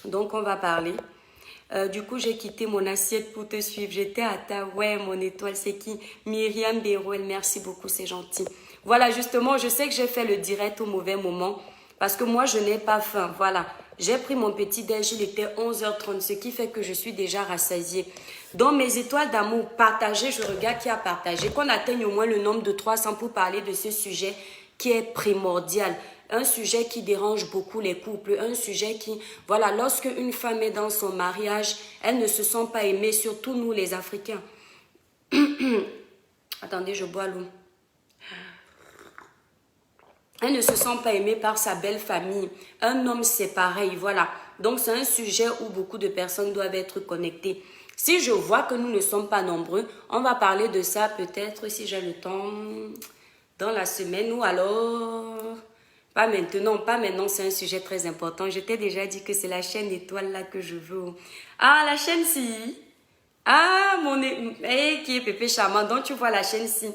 Donc, on va parler. Du coup, j'ai quitté mon assiette pour te suivre. J'étais à ta... Ouais, mon étoile, c'est qui? Myriam Berouel, merci beaucoup, c'est gentil. Voilà, justement, je sais que j'ai fait le direct au mauvais moment parce que moi, je n'ai pas faim. Voilà, j'ai pris mon petit déj, il était 11h30, ce qui fait que je suis déjà rassasiée. Dans mes étoiles d'amour, partagez, je regarde qui a partagé, qu'on atteigne au moins le nombre de 300 pour parler de ce sujet qui est primordial. Un sujet qui dérange beaucoup les couples, un sujet qui, voilà, lorsque une femme est dans son mariage, elle ne se sent pas aimée, surtout nous les Africains. Attendez, je bois l'eau. Elle ne se sent pas aimée par sa belle famille. Un homme, c'est pareil, voilà. Donc, c'est un sujet où beaucoup de personnes doivent être connectées. Si je vois que nous ne sommes pas nombreux, on va parler de ça peut-être si j'ai le temps dans la semaine ou alors... Pas maintenant, c'est un sujet très important. Je t'ai déjà dit que c'est la chaîne étoile là que je veux. Ah, la chaîne si. Ah, hey, qui est Pépé Charmant. Donc, tu vois la chaîne si.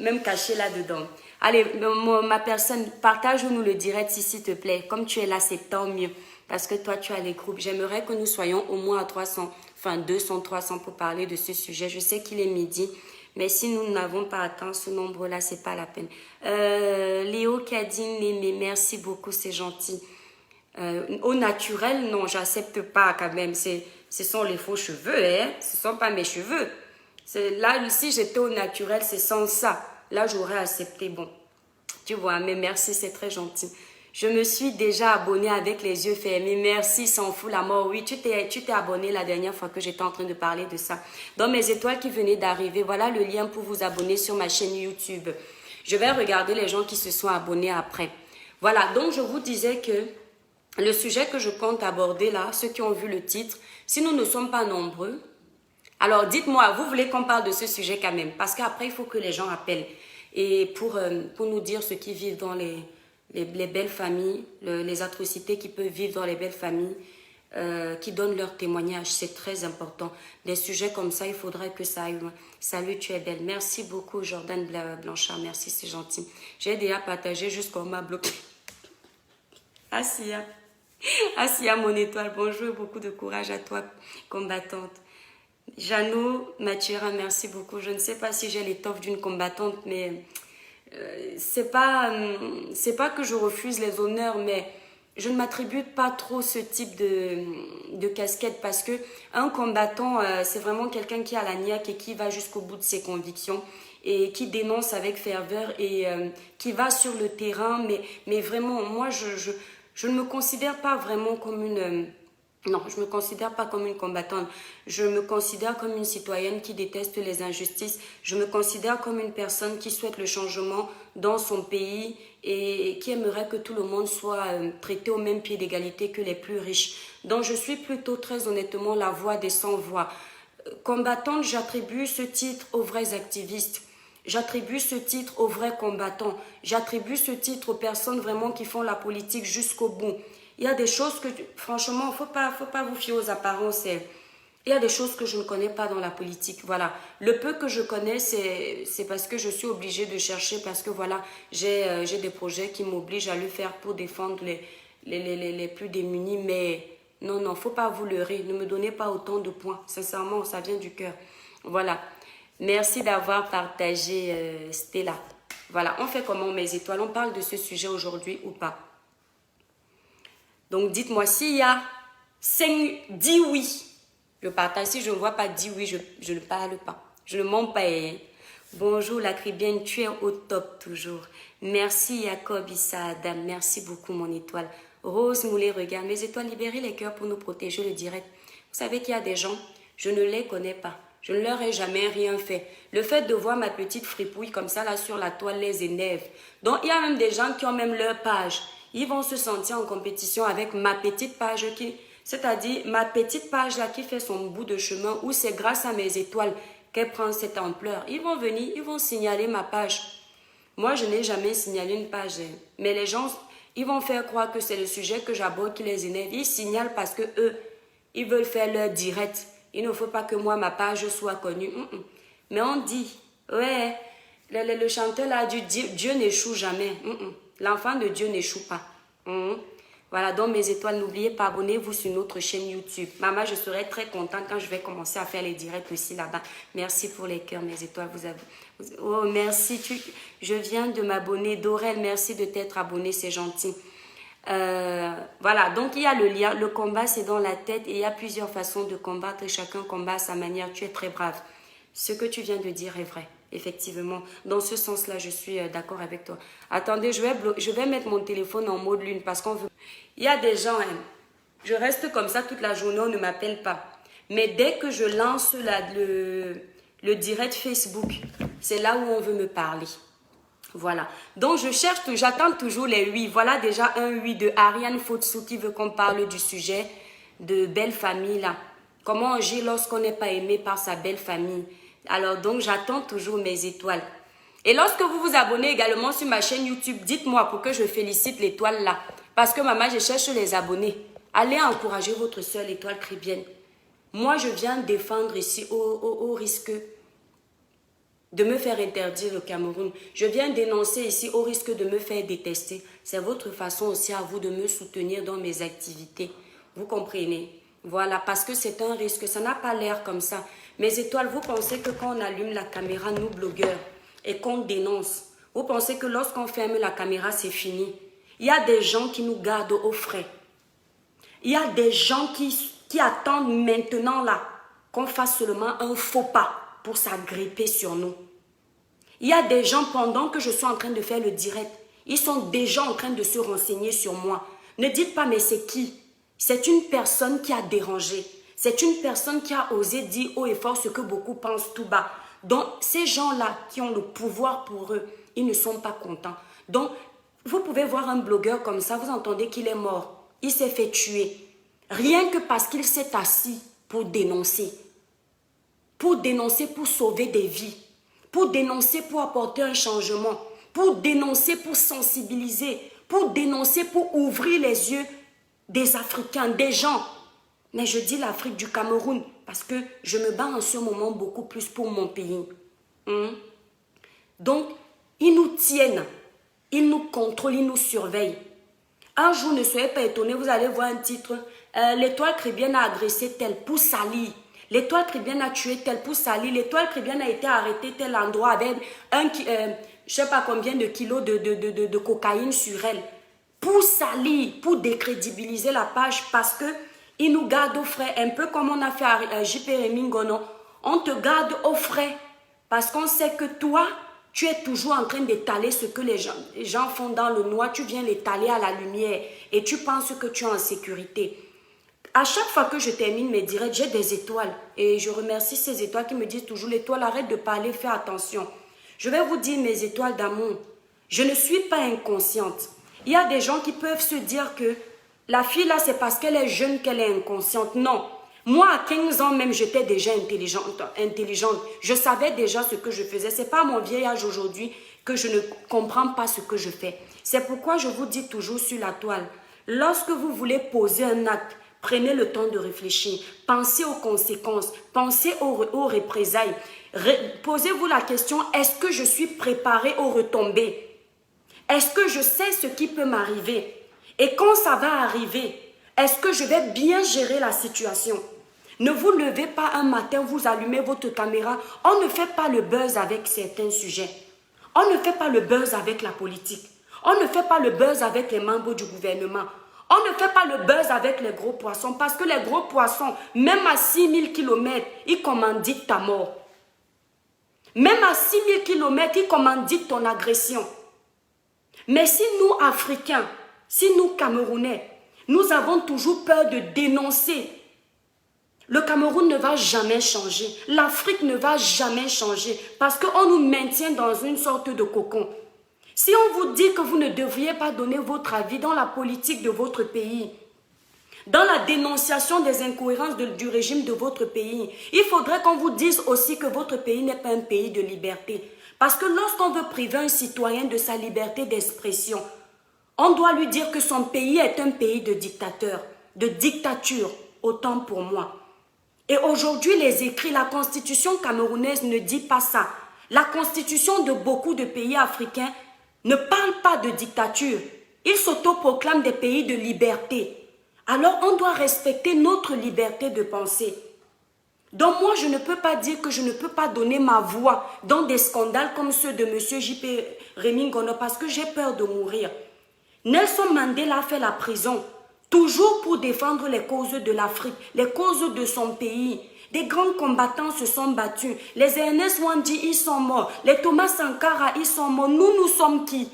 Même cachée là-dedans. Allez, ma personne, partage-nous le direct si, s'il te plaît. Comme tu es là, c'est tant mieux. Parce que toi, tu as les groupes. J'aimerais que nous soyons au moins à 300, enfin 200, 300 pour parler de ce sujet. Je sais qu'il est midi. Mais si nous n'avons pas atteint ce nombre-là, c'est pas la peine. Léo Cadine, mais merci beaucoup, c'est gentil. Au naturel, non, j'accepte pas quand même. Ce sont les faux cheveux, hein. Ce sont pas mes cheveux. Là, si j'étais au naturel, c'est sans ça. Là, j'aurais accepté. Bon, tu vois, mais merci, c'est très gentil. Je me suis déjà abonnée avec les yeux fermés. Merci, s'en fout la mort. Oui, tu t'es abonné la dernière fois que j'étais en train de parler de ça. Dans mes étoiles qui venaient d'arriver, voilà le lien pour vous abonner sur ma chaîne YouTube. Je vais regarder les gens qui se sont abonnés après. Voilà, donc je vous disais que le sujet que je compte aborder là, ceux qui ont vu le titre, si nous ne sommes pas nombreux, alors dites-moi, vous voulez qu'on parle de ce sujet quand même? Parce qu'après, il faut que les gens appellent. Et pour nous dire ce qu'ils vivent dans les belles familles, les atrocités qu'ils peuvent vivre dans les belles familles, qui donnent leur témoignage, c'est très important. Des sujets comme ça, il faudrait que ça aille loin. Salut, tu es belle. Merci beaucoup, Jordan Blanchard. Merci, c'est gentil. J'ai déjà partagé jusqu'on m'a bloqué. Assia. Assia, mon étoile, bonjour et beaucoup de courage à toi, combattante. Jeannot Mathurin, merci beaucoup. Je ne sais pas si j'ai l'étoffe d'une combattante, mais c'est pas que je refuse les honneurs, mais je ne m'attribue pas trop ce type de casquette parce que un combattant, c'est vraiment quelqu'un qui a la niaque et qui va jusqu'au bout de ses convictions et qui dénonce avec ferveur et qui va sur le terrain. Mais vraiment, moi, je ne me considère pas vraiment comme une... Non, je ne me considère pas comme une combattante. Je me considère comme une citoyenne qui déteste les injustices. Je me considère comme une personne qui souhaite le changement dans son pays et qui aimerait que tout le monde soit traité au même pied d'égalité que les plus riches. Donc, je suis plutôt très honnêtement la voix des sans-voix. Combattante, j'attribue ce titre aux vrais activistes. J'attribue ce titre aux vrais combattants. J'attribue ce titre aux personnes vraiment qui font la politique jusqu'au bout. Il y a des choses que, franchement, faut pas vous fier aux apparences. Il y a des choses que je ne connais pas dans la politique. Voilà. Le peu que je connais, c'est parce que je suis obligée de chercher, parce que voilà, j'ai des projets qui m'obligent à le faire pour défendre les plus démunis. Mais non, faut pas vous leurrer. Ne me donnez pas autant de points. Sincèrement, ça vient du cœur. Voilà. Merci d'avoir partagé, Stella. Voilà, on fait comment, mes étoiles? On parle de ce sujet aujourd'hui ou pas? Donc, dites-moi s'il y a 5, 10 oui. Je partage. Si je ne vois pas 10 oui, je ne parle pas. Je ne mens pas. Hein. Bonjour, la Cribienne, tu es au top toujours. Merci, Jacob Issa Adam. Merci beaucoup, mon étoile. Rose Moulet, regarde. Mes étoiles, libérez les cœurs pour nous protéger le direct. Vous savez qu'il y a des gens, je ne les connais pas. Je ne leur ai jamais rien fait. Le fait de voir ma petite fripouille comme ça, là, sur la toile, les énerve. Donc, il y a même des gens qui ont même leur page. Ils vont se sentir en compétition avec ma petite page c'est-à-dire ma petite page là qui fait son bout de chemin où c'est grâce à mes étoiles qu'elle prend cette ampleur. Ils vont venir, ils vont signaler ma page. Moi, je n'ai jamais signalé une page. Mais les gens, ils vont faire croire que c'est le sujet que j'aborde qui les énerve. Ils signalent parce que eux, ils veulent faire leur direct. Il ne faut pas que moi, ma page soit connue. Mais on dit, ouais, le chanteur là a dit, Dieu n'échoue jamais. L'enfant de Dieu n'échoue pas. Voilà, donc mes étoiles, n'oubliez pas, abonnez-vous sur notre chaîne YouTube. Maman, je serai très contente quand je vais commencer à faire les directs aussi là-bas. Merci pour les cœurs, mes étoiles. Oh, merci. Je viens de m'abonner. Dorel, merci de t'être abonné, c'est gentil. Voilà, donc il y a le lien. Le combat, c'est dans la tête et il y a plusieurs façons de combattre. Chacun combat à sa manière. Tu es très brave. Ce que tu viens de dire est vrai. Effectivement, dans ce sens-là, je suis d'accord avec toi. Attendez, je vais mettre mon téléphone en mode lune parce qu'on veut... Il y a des gens, hein, je reste comme ça toute la journée, on ne m'appelle pas. Mais dès que je lance le direct Facebook, c'est là où on veut me parler. Voilà. Donc, j'attends toujours les oui. Voilà déjà un oui de Ariane Fotsu qui veut qu'on parle du sujet de belle famille là. Comment agir lorsqu'on n'est pas aimé par sa belle famille. Alors donc, j'attends toujours mes étoiles. Et lorsque vous vous abonnez également sur ma chaîne YouTube, dites-moi pour que je félicite l'étoile là. Parce que maman, je cherche les abonnés. Allez encourager votre soeur l'étoile chrétienne. Moi, je viens défendre ici au risque de me faire interdire le Cameroun. Je viens dénoncer ici au risque de me faire détester. C'est votre façon aussi à vous de me soutenir dans mes activités. Vous comprenez? Voilà, parce que c'est un risque. Ça n'a pas l'air comme ça. Mes étoiles, vous pensez que quand on allume la caméra, nous blogueurs, et qu'on dénonce, vous pensez que lorsqu'on ferme la caméra, c'est fini? Il y a des gens qui nous gardent au frais. Il y a des gens qui attendent maintenant là qu'on fasse seulement un faux pas pour s'agripper sur nous. Il y a des gens, pendant que je suis en train de faire le direct, ils sont déjà en train de se renseigner sur moi. Ne dites pas, mais c'est qui? C'est une personne qui a dérangé. C'est une personne qui a osé dire haut et fort ce que beaucoup pensent tout bas. Donc, ces gens-là qui ont le pouvoir pour eux, ils ne sont pas contents. Donc, vous pouvez voir un blogueur comme ça, vous entendez qu'il est mort. Il s'est fait tuer. Rien que parce qu'il s'est assis pour dénoncer. Pour dénoncer, pour sauver des vies. Pour dénoncer, pour apporter un changement. Pour dénoncer, pour sensibiliser. Pour dénoncer, pour ouvrir les yeux des Africains, des gens. Mais je dis l'Afrique du Cameroun parce que je me bats en ce moment beaucoup plus pour mon pays. Donc, ils nous tiennent, ils nous contrôlent, ils nous surveillent. Un jour, ne soyez pas étonnés, vous allez voir un titre. L'étoile chrétienne a agressé tel pour salir. L'étoile chrétienne a tué tel pour salir. L'étoile chrétienne a été arrêtée tel endroit avec je ne sais pas combien de kilos de cocaïne sur elle. Pour salir, pour décrédibiliser la page parce que ils nous gardent au frais, un peu comme on a fait à JP Remingono. On te garde au frais parce qu'on sait que toi, tu es toujours en train d'étaler ce que les gens font dans le noir. Tu viens l'étaler à la lumière et tu penses que tu es en sécurité. À chaque fois que je termine mes directs, j'ai des étoiles. Et je remercie ces étoiles qui me disent toujours, l'étoile, arrête de parler, fais attention. Je vais vous dire mes étoiles d'amour. Je ne suis pas inconsciente. Il y a des gens qui peuvent se dire que la fille là, c'est parce qu'elle est jeune qu'elle est inconsciente. Non. Moi, à 15 ans même, j'étais déjà intelligente. Je savais déjà ce que je faisais. Ce n'est pas à mon vieil âge aujourd'hui que je ne comprends pas ce que je fais. C'est pourquoi je vous dis toujours sur la toile, lorsque vous voulez poser un acte, prenez le temps de réfléchir. Pensez aux conséquences. Pensez aux représailles. Posez-vous la question, est-ce que je suis préparée aux retombées? Est-ce que je sais ce qui peut m'arriver? Et quand ça va arriver, est-ce que je vais bien gérer la situation? Ne vous levez pas un matin, vous allumez votre caméra. On ne fait pas le buzz avec certains sujets. On ne fait pas le buzz avec la politique. On ne fait pas le buzz avec les membres du gouvernement. On ne fait pas le buzz avec les gros poissons parce que les gros poissons, même à 6000 km, ils commanditent ta mort. Même à 6000 km, ils commanditent ton agression. Mais si nous, Africains, si nous, Camerounais, nous avons toujours peur de dénoncer, le Cameroun ne va jamais changer. L'Afrique ne va jamais changer parce qu'on nous maintient dans une sorte de cocon. Si on vous dit que vous ne devriez pas donner votre avis dans la politique de votre pays, dans la dénonciation des incohérences du régime de votre pays, il faudrait qu'on vous dise aussi que votre pays n'est pas un pays de liberté. Parce que lorsqu'on veut priver un citoyen de sa liberté d'expression, on doit lui dire que son pays est un pays de dictateur, de dictature, autant pour moi. Et aujourd'hui, les écrits, la constitution camerounaise ne dit pas ça. La constitution de beaucoup de pays africains ne parle pas de dictature. Ils s'autoproclament des pays de liberté. Alors on doit respecter notre liberté de penser. Donc moi, je ne peux pas dire que je ne peux pas donner ma voix dans des scandales comme ceux de M. J.P. Rémy Ngondo parce que j'ai peur de mourir. Nelson Mandela a fait la prison, toujours pour défendre les causes de l'Afrique, les causes de son pays. Des grands combattants se sont battus. Les Ernest Wandi, ils sont morts. Les Thomas Sankara, ils sont morts. Nous sommes qui?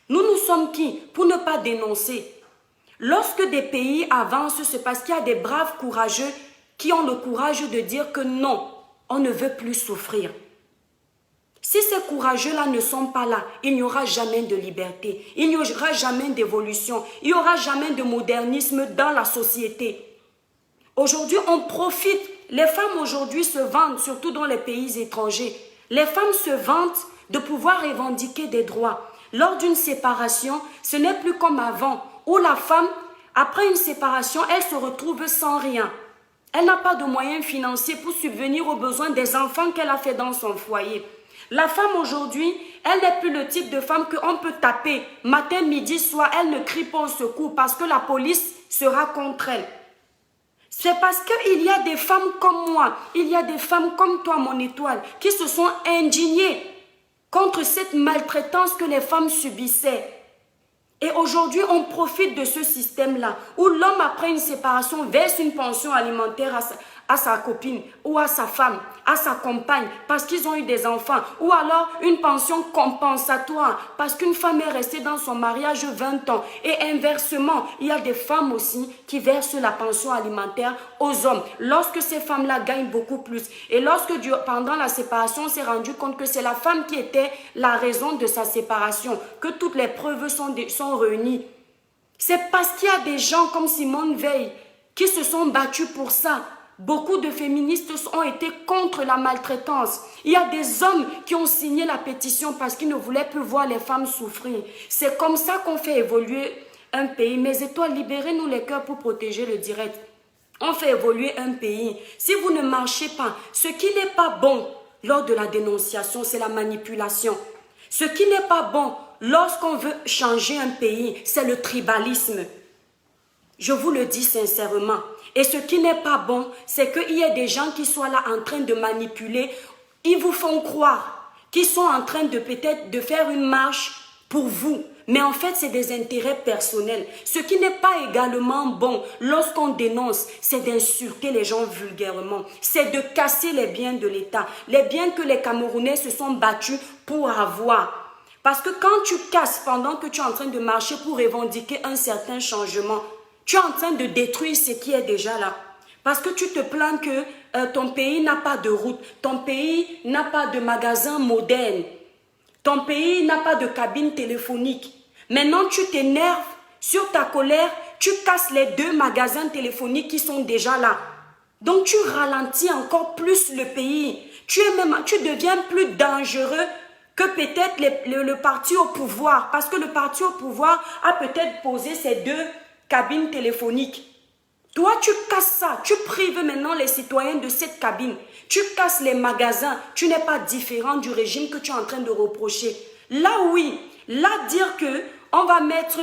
Nous sommes qui pour ne pas dénoncer? Lorsque des pays avancent, c'est parce qu'il y a des braves courageux qui ont le courage de dire que non, on ne veut plus souffrir. Si ces courageux-là ne sont pas là, il n'y aura jamais de liberté, il n'y aura jamais d'évolution, il n'y aura jamais de modernisme dans la société. Aujourd'hui, on profite. Les femmes aujourd'hui se vantent, surtout dans les pays étrangers. Les femmes se vantent de pouvoir revendiquer des droits. Lors d'une séparation, ce n'est plus comme avant, où la femme, après une séparation, elle se retrouve sans rien. Elle n'a pas de moyens financiers pour subvenir aux besoins des enfants qu'elle a fait dans son foyer. La femme aujourd'hui, elle n'est plus le type de femme qu'on peut taper matin, midi, soir. Elle ne crie pas au secours parce que la police sera contre elle. C'est parce qu'il y a des femmes comme moi, il y a des femmes comme toi, mon étoile, qui se sont indignées contre cette maltraitance que les femmes subissaient. Et aujourd'hui, on profite de ce système-là, où l'homme, après une séparation, verse une pension alimentaire à sa copine, ou à sa femme, à sa compagne, parce qu'ils ont eu des enfants, ou alors une pension compensatoire, parce qu'une femme est restée dans son mariage 20 ans. Et inversement, il y a des femmes aussi qui versent la pension alimentaire aux hommes, lorsque ces femmes-là gagnent beaucoup plus. Et lorsque pendant la séparation, on s'est rendu compte que c'est la femme qui était la raison de sa séparation, que toutes les preuves sont réunies. C'est parce qu'il y a des gens comme Simone Veil qui se sont battus pour ça. Beaucoup de féministes ont été contre la maltraitance. Il y a des hommes qui ont signé la pétition parce qu'ils ne voulaient plus voir les femmes souffrir. C'est comme ça qu'on fait évoluer un pays. Mes étoiles, libérez-nous les cœurs pour protéger le direct. On fait évoluer un pays. Si vous ne marchez pas, ce qui n'est pas bon lors de la dénonciation, c'est la manipulation. Ce qui n'est pas bon lorsqu'on veut changer un pays, c'est le tribalisme. Je vous le dis sincèrement. Et ce qui n'est pas bon, c'est qu'il y ait des gens qui soient là en train de manipuler. Ils vous font croire qu'ils sont en train de peut-être de faire une marche pour vous. Mais en fait, c'est des intérêts personnels. Ce qui n'est pas également bon lorsqu'on dénonce, c'est d'insulter les gens vulgairement. C'est de casser les biens de l'État. Les biens que les Camerounais se sont battus pour avoir. Parce que quand tu casses pendant que tu es en train de marcher pour revendiquer un certain changement, tu es en train de détruire ce qui est déjà là. Parce que tu te plains que ton pays n'a pas de route, ton pays n'a pas de magasin moderne, ton pays n'a pas de cabine téléphonique. Maintenant, tu t'énerves sur ta colère, tu casses les 2 magasins téléphoniques qui sont déjà là. Donc, tu ralentis encore plus le pays. Tu deviens plus dangereux que peut-être le parti au pouvoir. Parce que le parti au pouvoir a peut-être posé ces 2 cabines téléphoniques. Toi, tu casses ça. Tu prives maintenant les citoyens de cette cabine. Tu casses les magasins. Tu n'es pas différent du régime que tu es en train de reprocher. Là, oui. Là, dire que on va mettre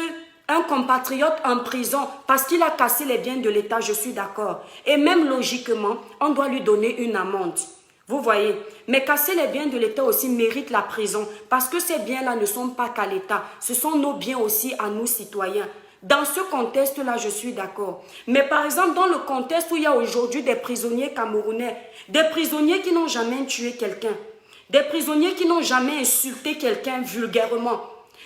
un compatriote en prison parce qu'il a cassé les biens de l'État, je suis d'accord. Et même logiquement, on doit lui donner une amende. Vous voyez, mais casser les biens de l'État aussi mérite la prison parce que ces biens-là ne sont pas qu'à l'État. Ce sont nos biens aussi à nous, citoyens. Dans ce contexte-là, je suis d'accord. Mais par exemple, dans le contexte où il y a aujourd'hui des prisonniers camerounais, des prisonniers qui n'ont jamais tué quelqu'un, des prisonniers qui n'ont jamais insulté quelqu'un vulgairement,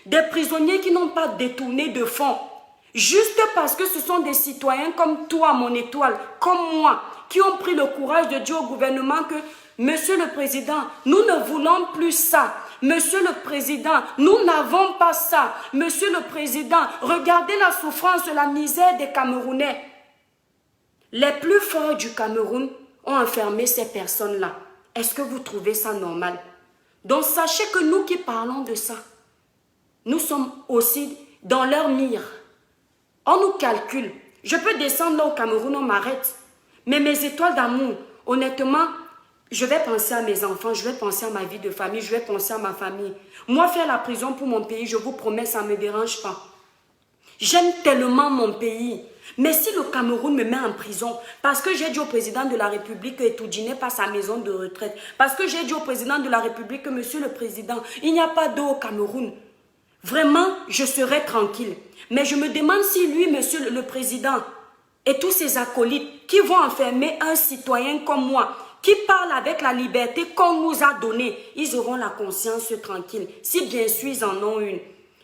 des prisonniers qui n'ont pas détourné de fonds, juste parce que ce sont des citoyens comme toi, mon étoile, comme moi, qui ont pris le courage de dire au gouvernement que Monsieur le Président, nous ne voulons plus ça. Monsieur le Président, nous n'avons pas ça. Monsieur le Président, regardez la souffrance, la misère des Camerounais. Les plus forts du Cameroun ont enfermé ces personnes-là. Est-ce que vous trouvez ça normal? Donc sachez que nous qui parlons de ça, nous sommes aussi dans leur mire. On nous calcule. Je peux descendre là au Cameroun, on m'arrête. Mais mes étoiles d'amour, honnêtement, je vais penser à mes enfants, je vais penser à ma vie de famille, je vais penser à ma famille. Moi, faire la prison pour mon pays, je vous promets, ça ne me dérange pas. J'aime tellement mon pays. Mais si le Cameroun me met en prison, parce que j'ai dit au président de la République que Etoudi n'est pas sa maison de retraite, parce que j'ai dit au président de la République que monsieur le président, il n'y a pas d'eau au Cameroun, vraiment, je serai tranquille. Mais je me demande si lui, monsieur le président, et tous ses acolytes qui vont enfermer un citoyen comme moi, qui parle avec la liberté qu'on nous a donnée, ils auront la conscience tranquille, si bien sûr ils en ont une.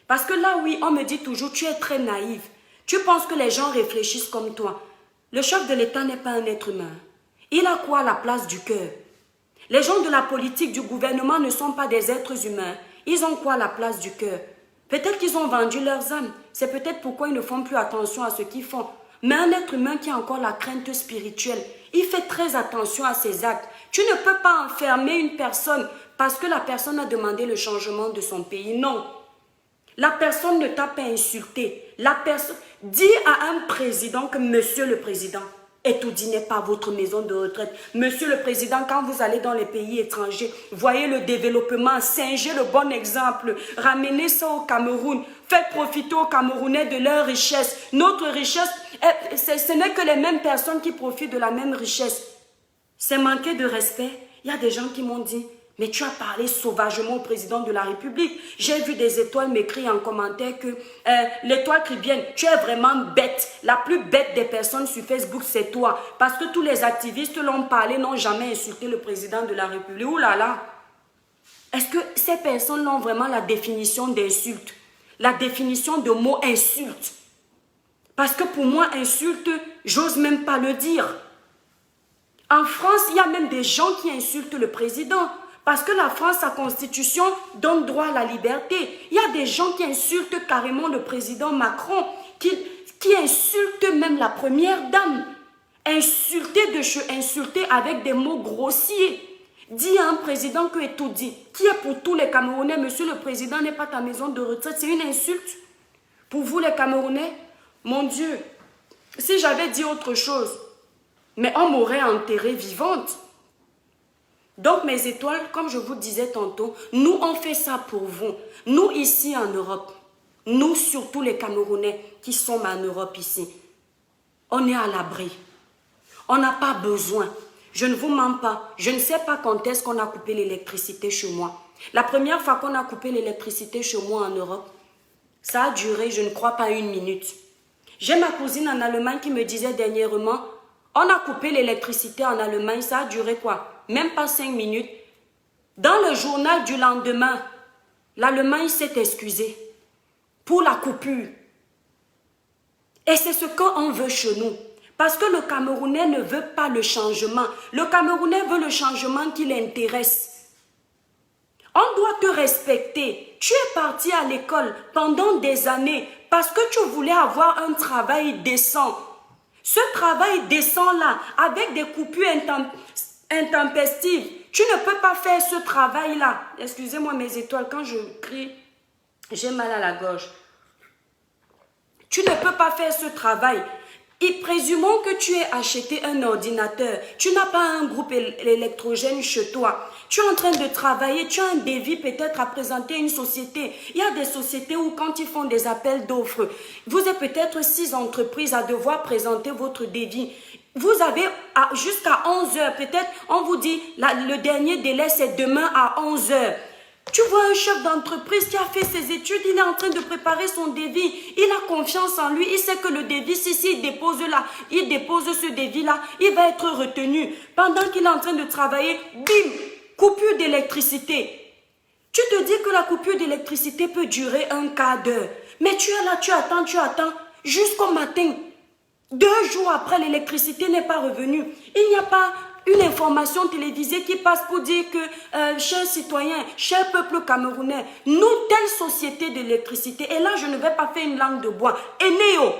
Parce que là, oui, on me dit toujours, tu es très naïve. Tu penses que les gens réfléchissent comme toi. Le chef de l'État n'est pas un être humain. Il a quoi à la place du cœur? Les gens de la politique, du gouvernement ne sont pas des êtres humains. Ils ont quoi à la place du cœur? Peut-être qu'ils ont vendu leurs âmes. C'est peut-être pourquoi ils ne font plus attention à ce qu'ils font. Mais un être humain qui a encore la crainte spirituelle, il fait très attention à ses actes. Tu ne peux pas enfermer une personne parce que la personne a demandé le changement de son pays. Non. La personne ne t'a pas insulté. La personne dit à un président que monsieur le président, Etoudi n'est pas votre maison de retraite. Monsieur le président, quand vous allez dans les pays étrangers, voyez le développement, singez le bon exemple, ramenez ça au Cameroun, faites profiter aux Camerounais de leur richesse. Notre richesse, ce n'est que les mêmes personnes qui profitent de la même richesse. C'est manquer de respect. Il y a des gens qui m'ont dit, mais tu as parlé sauvagement au président de la République. J'ai vu des étoiles m'écrire en commentaire que l'étoile cribienne, tu es vraiment bête. La plus bête des personnes sur Facebook, c'est toi. Parce que tous les activistes l'ont parlé, n'ont jamais insulté le président de la République. Ouh là là! Est-ce que ces personnes ont vraiment la définition d'insulte? La définition de mot insulte? Parce que pour moi, insulte, j'ose même pas le dire. En France, il y a même des gens qui insultent le président. Parce que la France, sa constitution donne droit à la liberté. Il y a des gens qui insultent carrément le président Macron, qui insultent même la première dame. Insulter avec des mots grossiers. Dis à un président que Etoudi, qui est pour tous les Camerounais, monsieur le président n'est pas ta maison de retraite, c'est une insulte. Pour vous les Camerounais, mon Dieu, si j'avais dit autre chose, mais on m'aurait enterrée vivante. Donc mes étoiles, comme je vous disais tantôt, nous on fait ça pour vous. Nous ici en Europe, nous surtout les Camerounais qui sont en Europe ici, on est à l'abri. On n'a pas besoin. Je ne vous mens pas. Je ne sais pas quand est-ce qu'on a coupé l'électricité chez moi. La première fois qu'on a coupé l'électricité chez moi en Europe, ça a duré, je ne crois pas, 1 minute. J'ai ma cousine en Allemagne qui me disait dernièrement, on a coupé l'électricité en Allemagne, ça a duré quoi? Même pas 5 minutes. Dans le journal du lendemain, l'Allemagne s'est excusée pour la coupure. Et c'est ce qu'on veut chez nous. Parce que le Camerounais ne veut pas le changement. Le Camerounais veut le changement qui l'intéresse. On doit te respecter. Tu es parti à l'école pendant des années parce que tu voulais avoir un travail décent. Ce travail décent-là, avec des coupures intempestives, tu ne peux pas faire ce travail-là. Excusez-moi mes étoiles, quand je crie, j'ai mal à la gorge. Tu ne peux pas faire ce travail. Et présumons que tu aies acheté un ordinateur. Tu n'as pas un groupe électrogène chez toi. Tu es en train de travailler, tu as un devis peut-être à présenter à une société. Il y a des sociétés où quand ils font des appels d'offres, vous êtes peut-être 6 entreprises à devoir présenter votre devis. Vous avez jusqu'à 11 heures. Peut-être on vous dit le dernier délai c'est demain à 11 heures. Tu vois un chef d'entreprise qui a fait ses études, il est en train de préparer son devis. Il a confiance en lui, il sait que le devis, si il dépose ce devis-là, il va être retenu. Pendant qu'il est en train de travailler, bim, coupure d'électricité. Tu te dis que la coupure d'électricité peut durer un quart d'heure. Mais tu es là, tu attends, jusqu'au matin. 2 jours après, l'électricité n'est pas revenue. Il n'y a pas une information télévisée qui passe pour dire que, chers citoyens, cher peuple camerounais, nous, telle société d'électricité, et là, je ne vais pas faire une langue de bois, Eneo,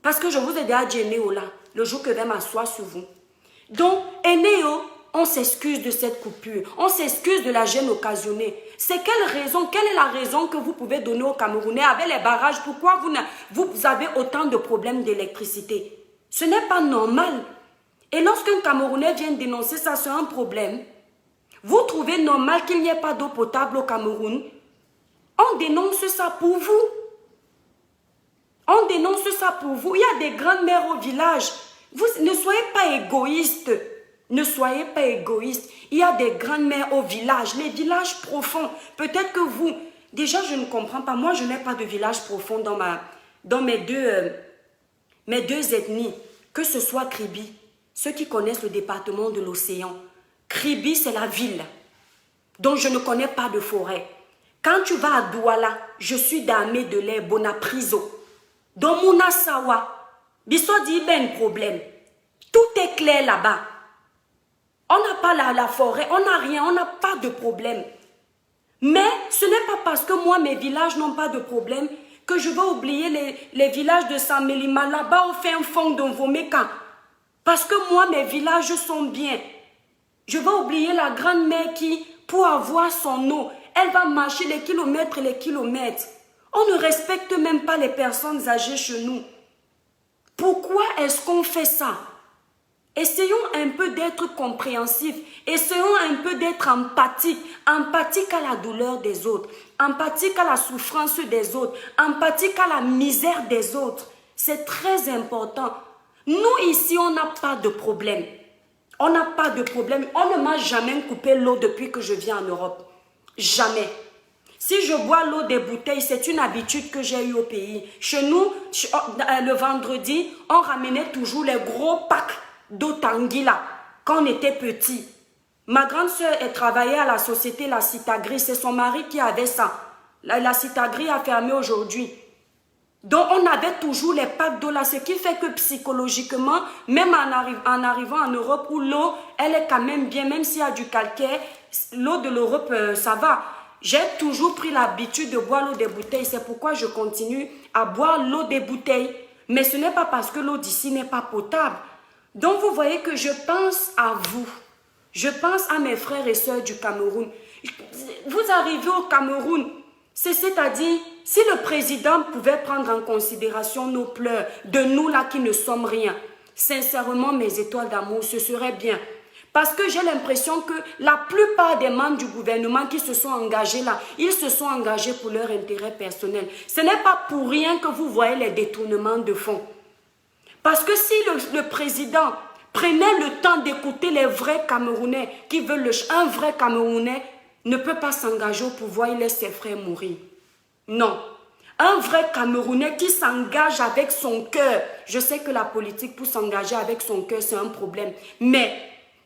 parce que je vous ai déjà dit Eneo là, le jour que je vais m'asseoir sur vous. Donc, Eneo, on s'excuse de cette coupure, on s'excuse de la gêne occasionnée. C'est quelle est la raison que vous pouvez donner aux Camerounais avec les barrages? Pourquoi vous avez autant de problèmes d'électricité? Ce n'est pas normal. Et lorsqu'un Camerounais vient dénoncer ça sur un problème, vous trouvez normal qu'il n'y ait pas d'eau potable au Cameroun? On dénonce ça pour vous. On dénonce ça pour vous. Il y a des grandes-mères au village. Vous ne soyez pas égoïstes. Ne soyez pas égoïstes. Il y a des grandes-mères au village, les villages profonds. Peut-être que vous, déjà je ne comprends pas. Moi, je n'ai pas de village profond dans mes deux ethnies. Que ce soit Kribi, ceux qui connaissent le département de l'océan. Kribi, c'est la ville. Donc je ne connais pas de forêt. Quand tu vas à Douala, je suis d'Amé de l'air, Bonapriso. Dans Mounasawa, Bisso dit ben problème. Tout est clair là-bas. On n'a pas la forêt, on n'a rien, on n'a pas de problème. Mais ce n'est pas parce que moi, mes villages n'ont pas de problème que je vais oublier les villages de Samélima, là-bas au fin fond de Vomeka. Parce que moi, mes villages sont bien. Je vais oublier la grand-mère qui, pour avoir son eau, elle va marcher les kilomètres et les kilomètres. On ne respecte même pas les personnes âgées chez nous. Pourquoi est-ce qu'on fait ça? Essayons un peu d'être compréhensifs. Essayons un peu d'être empathiques. Empathiques à la douleur des autres. Empathiques à la souffrance des autres. Empathiques à la misère des autres. C'est très important. Nous, ici, on n'a pas de problème. On n'a pas de problème. On ne m'a jamais coupé l'eau depuis que je viens en Europe. Jamais. Si je bois l'eau des bouteilles, c'est une habitude que j'ai eue au pays. Chez nous, le vendredi, on ramenait toujours les gros packs d'eau Tanguy là, quand on était petit. Ma grande soeur, elle travaillait à la société La Citagri. C'est son mari qui avait ça. La Citagri a fermé aujourd'hui. Donc, on avait toujours les packs d'eau là, ce qui fait que psychologiquement, même en arrivant en Europe, où l'eau, elle est quand même bien, même s'il y a du calcaire, l'eau de l'Europe, ça va. J'ai toujours pris l'habitude de boire l'eau des bouteilles. C'est pourquoi je continue à boire l'eau des bouteilles. Mais ce n'est pas parce que l'eau d'ici n'est pas potable. Donc, vous voyez que je pense à vous. Je pense à mes frères et sœurs du Cameroun. Vous arrivez au Cameroun, c'est-à-dire, si le président pouvait prendre en considération nos pleurs, de nous là qui ne sommes rien, sincèrement, mes étoiles d'amour, ce serait bien. Parce que j'ai l'impression que la plupart des membres du gouvernement qui se sont engagés là, ils se sont engagés pour leur intérêt personnel. Ce n'est pas pour rien que vous voyez les détournements de fonds. Parce que si le président prenait le temps d'écouter les vrais Camerounais qui veulent un vrai Camerounais ne peut pas s'engager au pouvoir, il laisse ses frères mourir. Non. Un vrai Camerounais qui s'engage avec son cœur. Je sais que la politique, pour s'engager avec son cœur, c'est un problème. Mais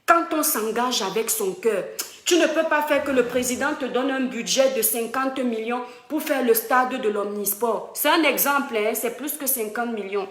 quand on s'engage avec son cœur, tu ne peux pas faire que le président te donne un budget de 50 millions pour faire le stade de l'Omnisport. C'est un exemple, hein, c'est plus que 50 millions.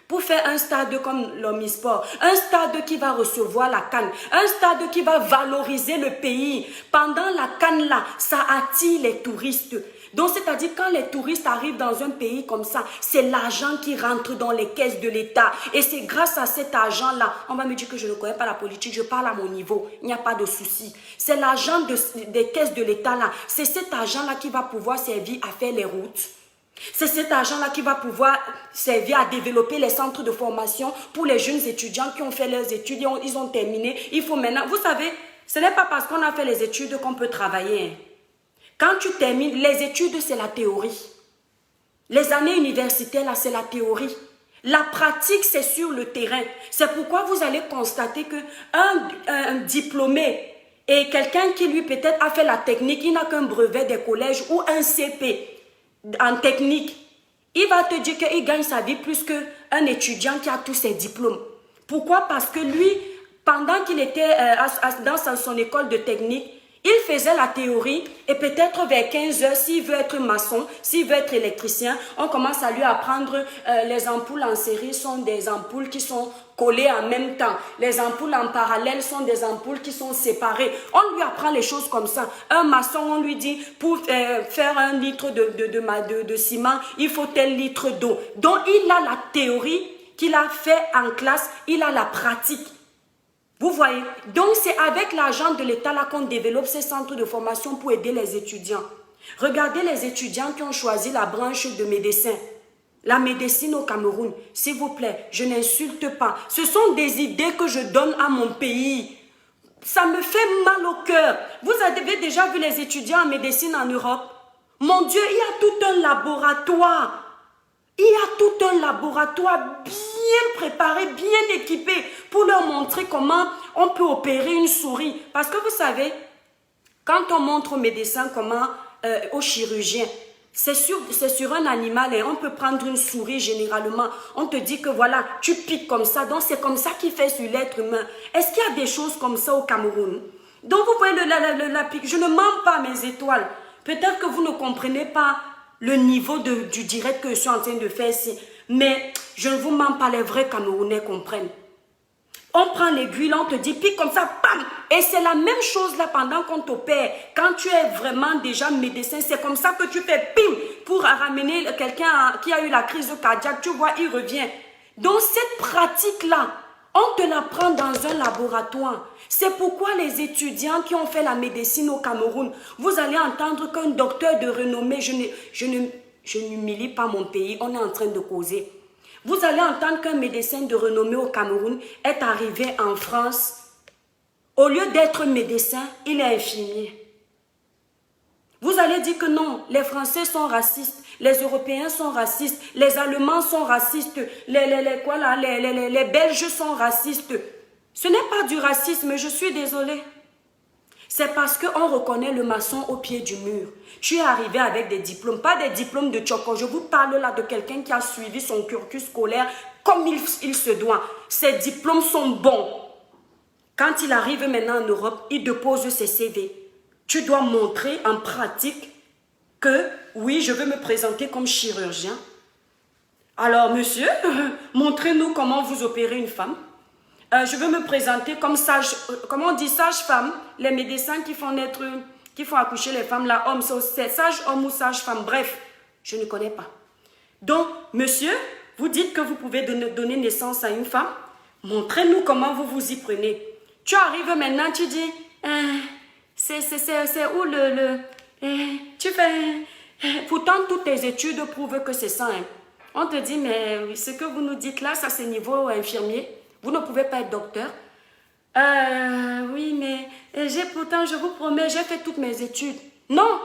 Pour faire un stade comme l'Omnisport, un stade qui va recevoir la CAN, un stade qui va valoriser le pays. Pendant la CAN là, ça attire les touristes. Donc, c'est-à-dire quand les touristes arrivent dans un pays comme ça, c'est l'argent qui rentre dans les caisses de l'État. Et c'est grâce à cet argent-là, on va me dire que je ne connais pas la politique, je parle à mon niveau, il n'y a pas de souci. C'est l'argent des caisses de l'État là, c'est cet argent-là qui va pouvoir servir à faire les routes. C'est cet argent-là qui va pouvoir servir à développer les centres de formation pour les jeunes étudiants qui ont fait leurs études, ils ont terminé. Il faut maintenant, vous savez, ce n'est pas parce qu'on a fait les études qu'on peut travailler. Hein. Quand tu termines, les études, c'est la théorie. Les années universitaires, là, c'est la théorie. La pratique, c'est sur le terrain. C'est pourquoi vous allez constater qu'un diplômé et quelqu'un qui, lui, peut-être a fait la technique, il n'a qu'un brevet des collèges ou un CP en technique, il va te dire qu'il gagne sa vie plus qu'un étudiant qui a tous ses diplômes. Pourquoi? Parce que lui, pendant qu'il était dans son école de technique, il faisait la théorie et peut-être vers 15 heures, s'il veut être maçon, s'il veut être électricien, on commence à lui apprendre les ampoules en série sont des ampoules qui sont collées en même temps. Les ampoules en parallèle sont des ampoules qui sont séparées. On lui apprend les choses comme ça. Un maçon, on lui dit, pour faire 1 litre de ciment, il faut tel litre d'eau. Donc, il a la théorie qu'il a fait en classe, il a la pratique. Vous voyez, donc c'est avec l'argent de l'État là qu'on développe ces centres de formation pour aider les étudiants. Regardez les étudiants qui ont choisi la branche de médecin. La médecine au Cameroun, s'il vous plaît, je n'insulte pas. Ce sont des idées que je donne à mon pays. Ça me fait mal au cœur. Vous avez déjà vu les étudiants en médecine en Europe? Mon Dieu, il y a tout un laboratoire. Il y a tout un laboratoire bien préparé, bien équipé pour leur montrer comment on peut opérer une souris. Parce que vous savez, quand on montre aux médecins comment, aux chirurgiens, c'est sur un animal et on peut prendre une souris généralement. On te dit que voilà, tu piques comme ça, donc c'est comme ça qu'il fait sur l'être humain. Est-ce qu'il y a des choses comme ça au Cameroun? Donc vous voyez la pique, je ne mens pas mes étoiles. Peut-être que vous ne comprenez pas le niveau du direct que je suis en train de faire ici. Mais je ne vous mens pas, les vrais Camerounais comprennent. On prend l'aiguille, on te dit pique comme ça, bam! Et c'est la même chose là pendant qu'on t'opère. Quand tu es vraiment déjà médecin, c'est comme ça que tu fais pim pour ramener quelqu'un qui a eu la crise cardiaque. Tu vois, il revient. Donc cette pratique-là, on te l'apprend dans un laboratoire. C'est pourquoi les étudiants qui ont fait la médecine au Cameroun, vous allez entendre qu'un docteur de renommée, je n'humilie pas mon pays, on est en train de causer. Vous allez entendre qu'un médecin de renommée au Cameroun est arrivé en France. Au lieu d'être médecin, il est infirmier. Vous allez dire que non, les Français sont racistes, les Européens sont racistes, les Allemands sont racistes, les Belges sont racistes. Ce n'est pas du racisme, je suis désolée. C'est parce qu'on reconnaît le maçon au pied du mur. Tu es arrivé avec des diplômes, pas des diplômes de Tchoko. Je vous parle là de quelqu'un qui a suivi son cursus scolaire comme il se doit. Ses diplômes sont bons. Quand il arrive maintenant en Europe, il dépose ses CV. Tu dois montrer en pratique que, oui, je veux me présenter comme chirurgien. Alors, monsieur, montrez-nous comment vous opérez une femme. Je veux me présenter comme comment on dit sage-femme, les médecins qui font accoucher les femmes, là, hommes, c'est sage-homme ou sage-femme, bref, je ne connais pas. Donc, monsieur, vous dites que vous pouvez donner naissance à une femme, montrez-nous comment vous vous y prenez. Tu arrives maintenant, tu dis, c'est où tu fais, pourtant toutes tes études prouvent que c'est ça. Hein. On te dit, mais ce que vous nous dites là, ça c'est niveau infirmier. Vous ne pouvez pas être docteur. Oui, mais pourtant, je vous promets, j'ai fait toutes mes études. Non,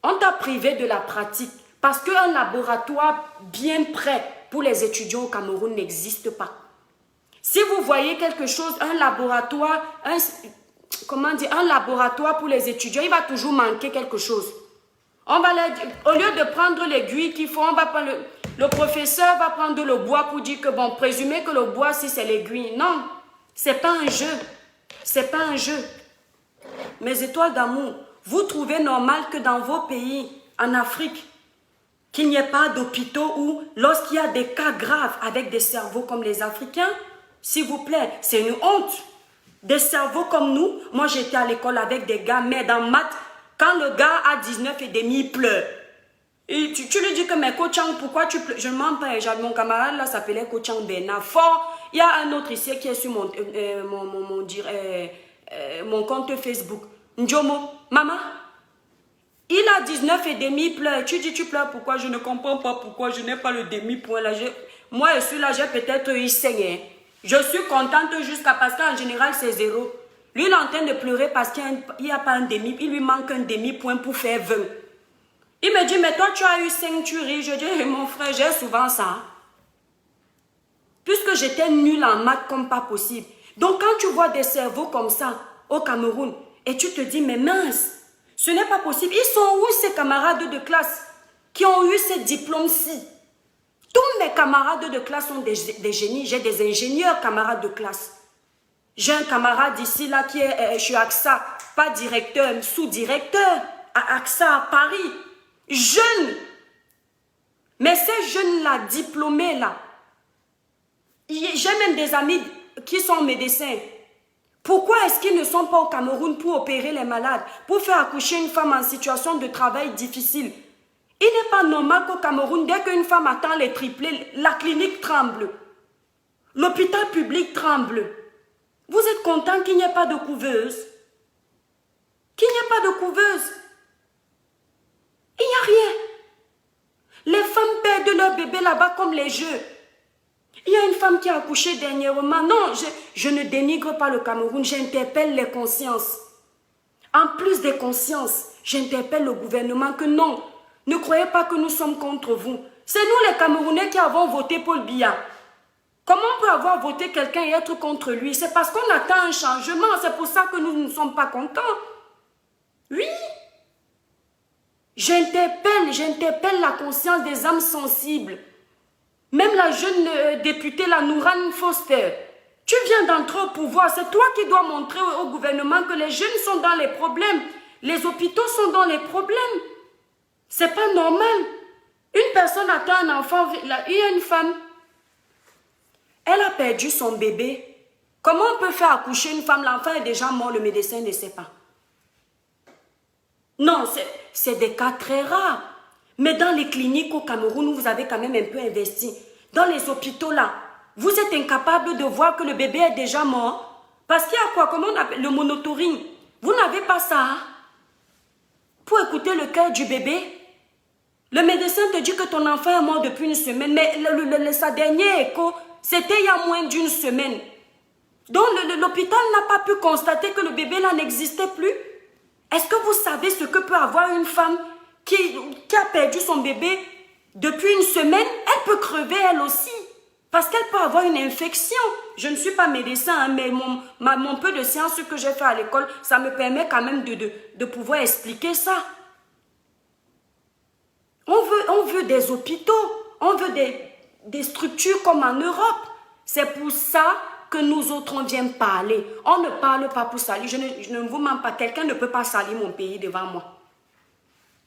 on t'a privé de la pratique parce qu'un laboratoire bien prêt pour les étudiants au Cameroun n'existe pas. Si vous voyez quelque chose, un laboratoire pour les étudiants, il va toujours manquer quelque chose. Au lieu de prendre l'aiguille qu'il faut, le professeur va prendre le bois pour dire que, bon, présumez que le bois, si c'est l'aiguille. Non, c'est pas un jeu. C'est pas un jeu. Mes étoiles d'amour, vous trouvez normal que dans vos pays, en Afrique, qu'il n'y ait pas d'hôpitaux où, lorsqu'il y a des cas graves avec des cerveaux comme les Africains, s'il vous plaît, c'est une honte. Des cerveaux comme nous, moi j'étais à l'école avec des gars, mais dans maths, quand le gars a 19 et demi, il pleure. Et tu lui dis que, mais Kochang, pourquoi tu pleures? Je ne mens pas, mon camarade là s'appelait Kochang Bernard. Fort, il y a un autre ici qui est sur mon compte Facebook. Njomo, maman, il a 19 et demi, il pleure. Tu dis, tu pleures pourquoi? Je ne comprends pas pourquoi je n'ai pas le demi-point là. Moi, je suis là, j'ai peut-être eu 5. Hein. Je suis contente jusqu'à parce qu'en général, c'est 0. Lui, il est en train de pleurer parce qu'il n'y a pas un demi, il lui manque un demi-point pour faire 20. Il me dit, mais toi, tu as eu 5, tu ris. Je dis, mon frère, j'ai souvent ça. Puisque j'étais nulle en maths comme pas possible. Donc, quand tu vois des cerveaux comme ça au Cameroun, et tu te dis, mais mince, ce n'est pas possible. Ils sont où ces camarades de classe qui ont eu ces diplômes-ci? Tous mes camarades de classe sont des génies. J'ai des ingénieurs camarades de classe. J'ai un camarade ici, là, qui est chez AXA, pas directeur, sous-directeur, à AXA, à Paris. Jeune. Mais ces jeunes-là, diplômés-là, j'ai même des amis qui sont médecins. Pourquoi est-ce qu'ils ne sont pas au Cameroun pour opérer les malades, pour faire accoucher une femme en situation de travail difficile? Il n'est pas normal qu'au Cameroun, dès qu'une femme attend les triplés, la clinique tremble. L'hôpital public tremble. Vous êtes content qu'il n'y ait pas de couveuse? Qu'il n'y ait pas de couveuse? Il n'y a rien. Les femmes perdent leur bébé là-bas comme les jeux. Il y a une femme qui a accouché dernièrement. Non, je ne dénigre pas le Cameroun, j'interpelle les consciences. En plus des consciences, j'interpelle le gouvernement que non, ne croyez pas que nous sommes contre vous. C'est nous les Camerounais qui avons voté Paul Biya. Comment on peut avoir voté quelqu'un et être contre lui? C'est parce qu'on attend un changement. C'est pour ça que nous ne sommes pas contents. Oui. J'interpelle la conscience des âmes sensibles. Même la jeune députée, la Nourane Foster, tu viens d'entrer au pouvoir. C'est toi qui dois montrer au gouvernement que les jeunes sont dans les problèmes. Les hôpitaux sont dans les problèmes. C'est pas normal. Une personne attend un enfant, il y a une femme. Elle a perdu son bébé. Comment on peut faire accoucher une femme? L'enfant est déjà mort, le médecin ne sait pas. Non, c'est des cas très rares. Mais dans les cliniques au Cameroun, vous avez quand même un peu investi. Dans les hôpitaux là, vous êtes incapable de voir que le bébé est déjà mort. Parce qu'il y a quoi? Comment on appelle le monitoring? Vous n'avez pas ça pour écouter le cœur du bébé. Le médecin te dit que ton enfant est mort depuis une semaine. Mais sa dernière écho, c'était il y a moins d'une semaine. Donc l'hôpital n'a pas pu constater que le bébé là n'existait plus. Est-ce que vous savez ce que peut avoir une femme qui a perdu son bébé depuis une semaine? Elle peut crever elle aussi. Parce qu'elle peut avoir une infection. Je ne suis pas médecin, hein, mais mon peu de science que j'ai fait à l'école, ça me permet quand même de pouvoir expliquer ça. On veut des hôpitaux, on veut des structures comme en Europe. C'est pour ça que nous autres, on vient parler. On ne parle pas pour salir. Je ne vous mens pas. Quelqu'un ne peut pas salir mon pays devant moi.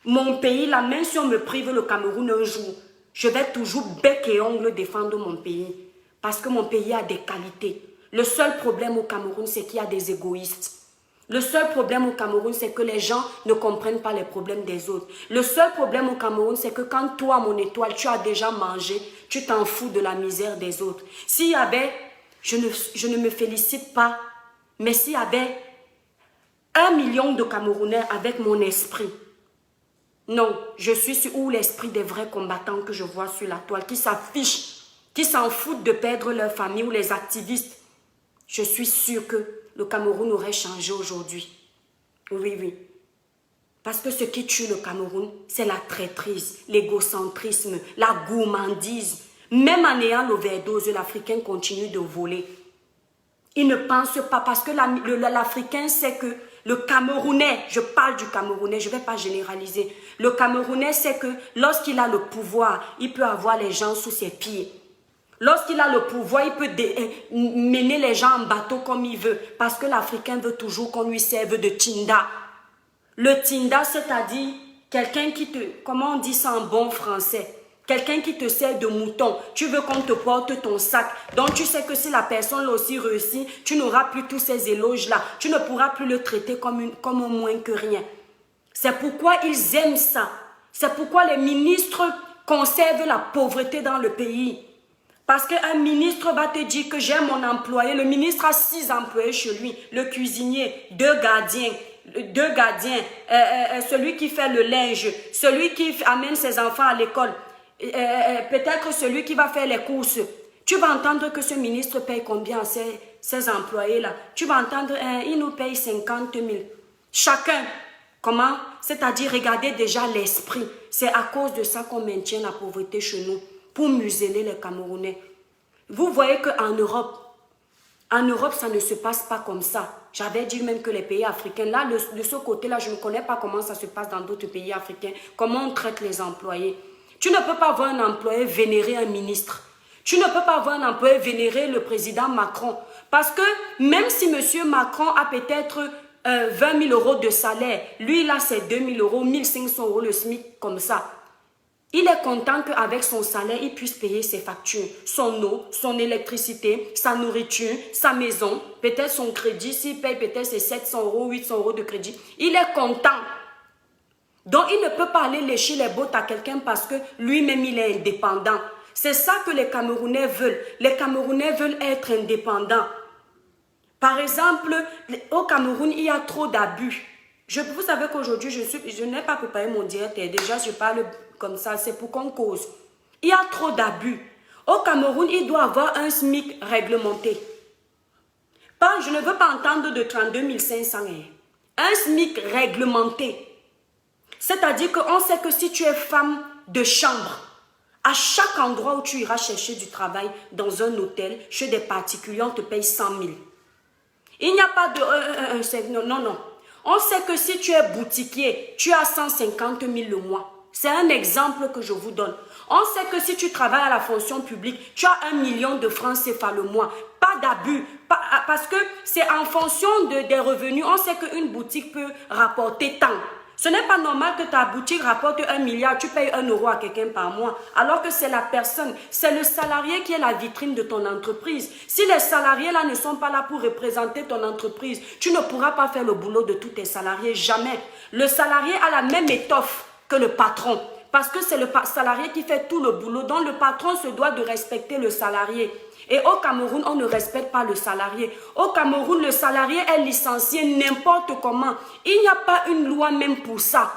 Mon pays, la main si on me prive le Cameroun un jour, je vais toujours bec et ongle défendre mon pays. Parce que mon pays a des qualités. Le seul problème au Cameroun, c'est qu'il y a des égoïstes. Le seul problème au Cameroun, c'est que les gens ne comprennent pas les problèmes des autres. Le seul problème au Cameroun, c'est que quand toi, mon étoile, tu as déjà mangé, tu t'en fous de la misère des autres. S'il y avait, je ne me félicite pas, mais s'il y avait 1 million de Camerounais avec mon esprit, non, je suis sur où l'esprit des vrais combattants que je vois sur la toile, qui s'affichent, qui s'en foutent de perdre leur famille ou les activistes, je suis sûre que le Cameroun aurait changé aujourd'hui. Oui, oui. Parce que ce qui tue le Cameroun, c'est la traîtrise, l'égocentrisme, la gourmandise. Même en ayant l'overdose, l'Africain continue de voler. Il ne pense pas parce que l'Africain sait que le Camerounais, je parle du Camerounais, je ne vais pas généraliser. Le Camerounais sait que lorsqu'il a le pouvoir, il peut avoir les gens sous ses pieds. Lorsqu'il a le pouvoir, il peut mener les gens en bateau comme il veut. Parce que l'Africain veut toujours qu'on lui serve de tinda. Le tinda, c'est-à-dire quelqu'un qui te... Comment on dit ça en bon français? Quelqu'un qui te sert de mouton. Tu veux qu'on te porte ton sac. Donc tu sais que si la personne l'a aussi réussi, tu n'auras plus tous ces éloges-là. Tu ne pourras plus le traiter comme un moins que rien. C'est pourquoi ils aiment ça. C'est pourquoi les ministres conservent la pauvreté dans le pays. Parce qu'un ministre va te dire que j'ai mon employé. Le ministre a 6 employés chez lui. Le cuisinier, 2 gardiens, celui qui fait le linge, celui qui amène ses enfants à l'école, peut-être celui qui va faire les courses. Tu vas entendre que ce ministre paye combien à ses employés-là? Tu vas entendre, il nous paye 50 000. Chacun. Comment? C'est-à-dire, regardez déjà l'esprit. C'est à cause de ça qu'on maintient la pauvreté chez nous. Pour museler les Camerounais. Vous voyez qu'en Europe, ça ne se passe pas comme ça. J'avais dit même que les pays africains, là, de ce côté-là, je ne connais pas comment ça se passe dans d'autres pays africains, comment on traite les employés. Tu ne peux pas avoir un employé vénérer un ministre. Tu ne peux pas avoir un employé vénérer le président Macron. Parce que même si M. Macron a peut-être 20 000 euros de salaire, lui, il a ses 2 000 euros, 1 500 euros le SMIC comme ça. Il est content qu'avec son salaire, il puisse payer ses factures, son eau, son électricité, sa nourriture, sa maison, peut-être son crédit, s'il paye peut-être ses 700 euros, 800 euros de crédit. Il est content. Donc, il ne peut pas aller lécher les bottes à quelqu'un parce que lui-même, il est indépendant. C'est ça que les Camerounais veulent. Les Camerounais veulent être indépendants. Par exemple, au Cameroun, il y a trop d'abus. Vous savez qu'aujourd'hui, je n'ai pas préparé mon direct et déjà, je parle comme ça, c'est pour qu'on cause. Il y a trop d'abus. Au Cameroun, il doit avoir un SMIC réglementé. Je ne veux pas entendre de 32 500. Un SMIC réglementé. C'est-à-dire qu'on sait que si tu es femme de chambre, À chaque endroit où tu iras chercher du travail, dans un hôtel, chez des particuliers, on te paye 100 000. Il n'y a pas de... non, non, non. On sait que si tu es boutiquier, tu as 150 000 le mois. C'est un exemple que je vous donne. On sait que si tu travailles à la fonction publique, tu as 1 million de francs CFA le mois. Pas d'abus. Parce que c'est en fonction des revenus. On sait qu'une boutique peut rapporter tant. Ce n'est pas normal que ta boutique rapporte 1 milliard, tu payes 1 euro à quelqu'un par mois, alors que c'est la personne, c'est le salarié qui est la vitrine de ton entreprise. Si les salariés là ne sont pas là pour représenter ton entreprise, tu ne pourras pas faire le boulot de tous tes salariés, jamais. Le salarié a la même étoffe que le patron, parce que c'est le salarié qui fait tout le boulot, donc le patron se doit de respecter le salarié. Et au Cameroun, on ne respecte pas le salarié. Au Cameroun, le salarié est licencié n'importe comment. Il n'y a pas une loi même pour ça.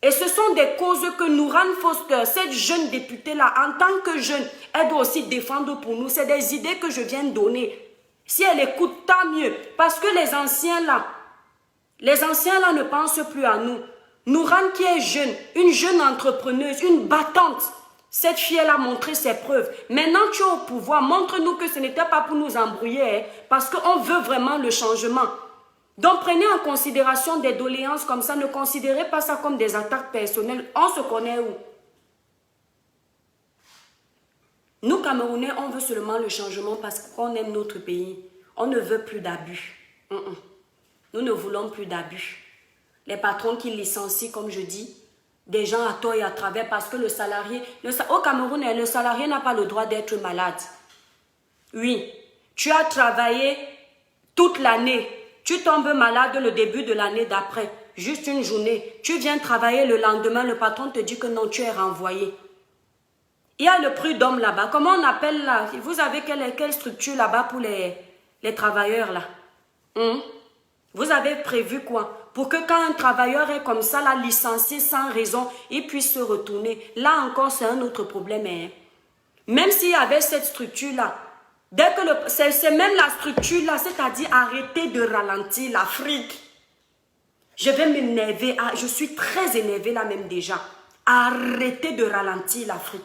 Et ce sont des causes que Nourane Foster, cette jeune députée-là, en tant que jeune, elle doit aussi défendre pour nous. C'est des idées que je viens de donner. Si elle écoute, tant mieux. Parce que les anciens là ne pensent plus à nous. Nourane qui est jeune, une jeune entrepreneuse, une battante. Cette fille, elle a montré ses preuves. Maintenant, tu es au pouvoir. Montre-nous que ce n'était pas pour nous embrouiller, hein, parce qu'on veut vraiment le changement. Donc, prenez en considération des doléances comme ça. Ne considérez pas ça comme des attaques personnelles. On se connaît où? Nous, Camerounais, on veut seulement le changement parce qu'on aime notre pays. On ne veut plus d'abus. Nous ne voulons plus d'abus. Les patrons qui licencient, comme je dis, des gens à tort et à travers parce que le salarié, au Cameroun, le salarié n'a pas le droit d'être malade. Oui, tu as travaillé toute l'année, tu tombes malade le début de l'année d'après, juste une journée, tu viens travailler le lendemain, le patron te dit que non, tu es renvoyé. Il y a le prud'homme là-bas, comment on appelle là? Vous avez quelle structure là-bas pour les travailleurs là? Vous avez prévu quoi? Pour que quand un travailleur est comme ça, là, licencié sans raison, il puisse se retourner. Là encore, c'est un autre problème. Hein. Même s'il y avait cette structure-là, dès que c'est même la structure-là, c'est-à-dire arrêter de ralentir l'Afrique. Je vais m'énerver, je suis très énervée là même déjà. Arrêtez de ralentir l'Afrique.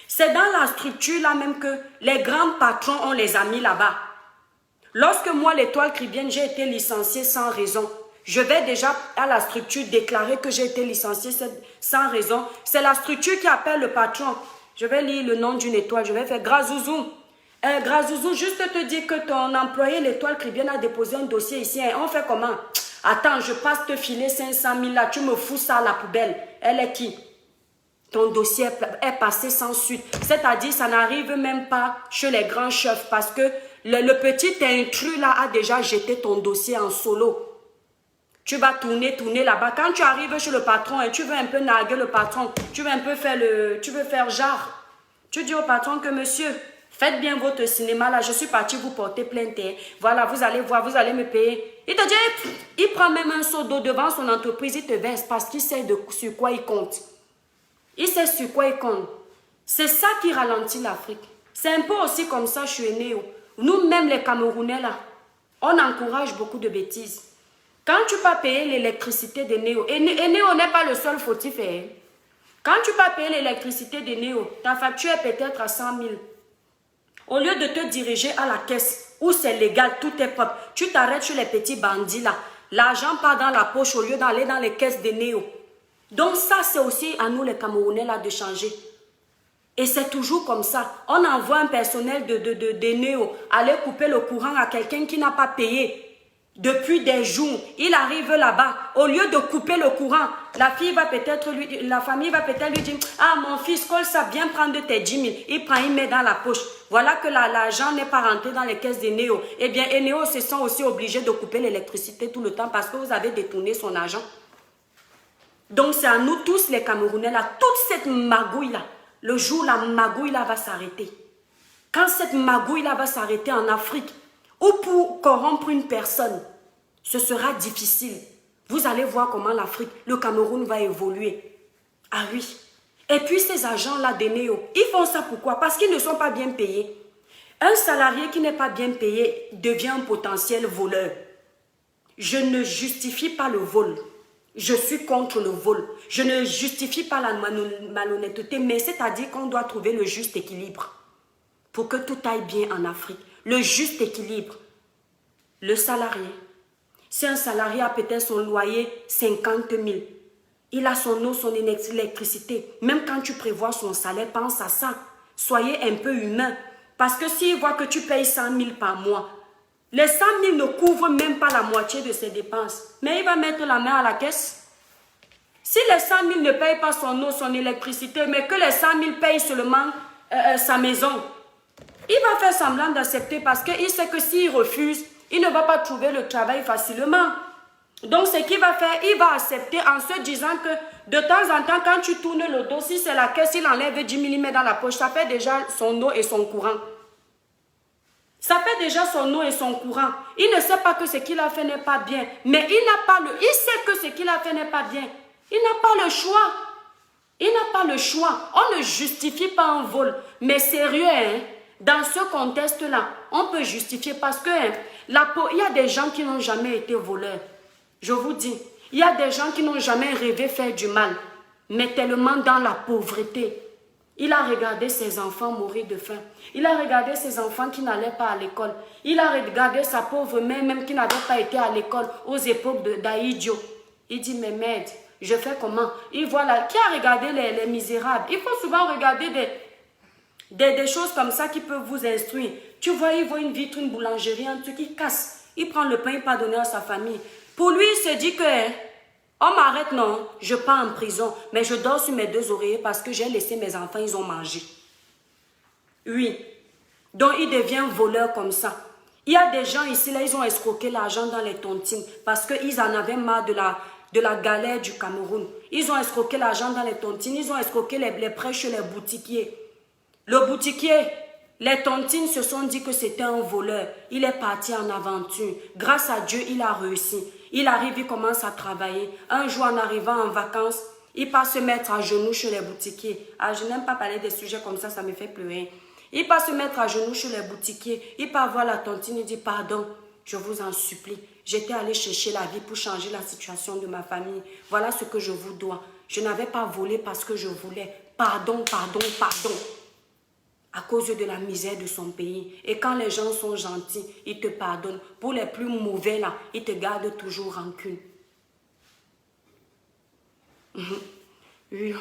C'est dans la structure-là même que les grands patrons ont les amis là-bas. Lorsque moi, l'Étoile Caribéenne, j'ai été licenciée sans raison, je vais déjà à la structure déclarer que j'ai été licenciée sans raison. C'est la structure qui appelle le patron. Je vais lire le nom d'une étoile. Je vais faire Grazouzou. Grazouzou, juste te dire que ton employé, l'Étoile Caribéenne, a déposé un dossier ici. On fait comment? Attends, je passe te filer 500 000 là. Tu me fous ça à la poubelle. Elle est qui? Ton dossier est passé sans suite. C'est-à-dire, ça n'arrive même pas chez les grands chefs parce que le petit intrus là a déjà jeté ton dossier en solo. Tu vas tourner là-bas. Quand tu arrives chez le patron et tu veux un peu narguer le patron, tu veux un peu faire genre. Tu dis au patron que monsieur, faites bien votre cinéma là, je suis parti vous porter plainte. Voilà, vous allez voir, vous allez me payer. Il te dit, il prend même un seau d'eau devant son entreprise, il te verse parce qu'il sait sur quoi il compte. Il sait sur quoi il compte. C'est ça qui ralentit l'Afrique. C'est un peu aussi comme ça chez Néo. Nous-mêmes les Camerounais là, on encourage beaucoup de bêtises. Quand tu vas payer l'électricité de Néo, et Néo n'est pas le seul fautif. Quand tu vas payer l'électricité de Néo, ta facture est peut-être à 100 000. Au lieu de te diriger à la caisse, où c'est légal, tout est propre, tu t'arrêtes chez les petits bandits là. L'argent part dans la poche au lieu d'aller dans les caisses de Néo. Donc ça, c'est aussi à nous les Camerounais là de changer. Et c'est toujours comme ça. On envoie un personnel de Néo aller couper le courant à quelqu'un qui n'a pas payé. Depuis des jours, il arrive là-bas, au lieu de couper le courant, la famille va peut-être lui dire, ah mon fils, colle ça, viens prendre tes 10 000. Il prend, il met dans la poche. Voilà que l'argent n'est pas rentré dans les caisses de Néo. Eh bien, Néo se sent aussi obligé de couper l'électricité tout le temps parce que vous avez détourné son argent. Donc c'est à nous tous les Camerounais là, toute cette magouille là, le jour la magouille là va s'arrêter. Quand cette magouille là va s'arrêter en Afrique, ou pour corrompre une personne, ce sera difficile. Vous allez voir comment l'Afrique, le Cameroun va évoluer. Ah oui. Et puis ces agents-là des Néo, ils font ça pourquoi? Parce qu'ils ne sont pas bien payés. Un salarié qui n'est pas bien payé devient un potentiel voleur. Je ne justifie pas le vol. Je suis contre le vol. Je ne justifie pas la malhonnêteté, mais c'est-à-dire qu'on doit trouver le juste équilibre pour que tout aille bien en Afrique. Le juste équilibre. Le salarié. Si un salarié a peut-être son loyer 50 000, il a son eau, son électricité. Même quand tu prévois son salaire, pense à ça. Soyez un peu humain. Parce que s'il voit que tu payes 100 000 par mois, les 100 000 ne couvrent même pas la moitié de ses dépenses. Mais il va mettre la main à la caisse. Si les 100 000 ne payent pas son eau, son électricité, mais que les 100 000 payent seulement sa maison, il va faire semblant d'accepter parce qu'il sait que s'il refuse, il ne va pas trouver le travail facilement. Donc, ce qu'il va faire, il va accepter en se disant que de temps en temps, quand tu tournes le dos, si c'est la caisse, il enlève 10 000, il met dans la poche, ça fait déjà son eau et son courant. Ça fait déjà son eau et son courant. Il ne sait pas que ce qu'il a fait n'est pas bien. Mais il sait que ce qu'il a fait n'est pas bien. Il n'a pas le choix. Il n'a pas le choix. On ne justifie pas un vol. Mais sérieux, hein, dans ce contexte-là, on peut justifier parce que il y a des gens qui n'ont jamais été voleurs. Je vous dis, il y a des gens qui n'ont jamais rêvé faire du mal. Mais tellement dans la pauvreté. Il a regardé ses enfants mourir de faim. Il a regardé ses enfants qui n'allaient pas à l'école. Il a regardé sa pauvre mère même qui n'avait pas été à l'école aux époques d'Aïdjo. Il dit, mais merde, je fais comment? Il voit là, qui a regardé les misérables? Il faut souvent regarder des choses comme ça qui peuvent vous instruire. Tu vois, il voit une vitrine boulangerie, un truc, il casse. Il prend le pain, il pas donner à sa famille. Pour lui, il se dit que... on m'arrête, non, je pars en prison, mais je dors sur mes 2 oreillers parce que j'ai laissé mes enfants, ils ont mangé. Oui, donc il devient voleur comme ça. Il y a des gens ici, là, ils ont escroqué l'argent dans les tontines parce qu'ils en avaient marre de la galère du Cameroun. Ils ont escroqué l'argent dans les tontines, ils ont escroqué les prêts chez les boutiquiers. Le boutiquier, les tontines se sont dit que c'était un voleur. Il est parti en aventure. Grâce à Dieu, il a réussi. Il arrive, il commence à travailler. Un jour, en arrivant en vacances, il part se mettre à genoux chez les boutiquiers. Ah, je n'aime pas parler des sujets comme ça me fait pleurer. Il part se mettre à genoux chez les boutiquiers. Il part voir la tontine, il dit, pardon, je vous en supplie. J'étais allé chercher la vie pour changer la situation de ma famille. Voilà ce que je vous dois. Je n'avais pas volé parce que je voulais. Pardon, pardon, pardon. À cause de la misère de son pays. Et quand les gens sont gentils, ils te pardonnent. Pour les plus mauvais, là, ils te gardent toujours rancune. Oui,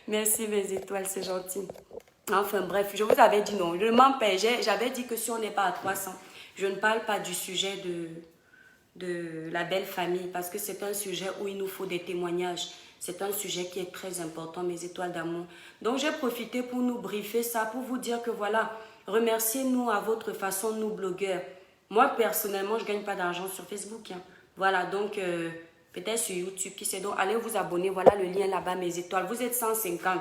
merci mes étoiles, c'est gentil. Enfin bref, je vous avais dit non, je ne m'en paie. J'avais dit que si on n'est pas à 300, je ne parle pas du sujet de la belle famille parce que c'est un sujet où il nous faut des témoignages. C'est un sujet qui est très important, mes étoiles d'amour. Donc, j'ai profité pour nous briefer ça, pour vous dire que voilà, remerciez-nous à votre façon, nous blogueurs. Moi, personnellement, je ne gagne pas d'argent sur Facebook. Hein. Voilà, donc, peut-être sur YouTube, qui sait. Donc, allez vous abonner. Voilà le lien là-bas, mes étoiles. Vous êtes 150.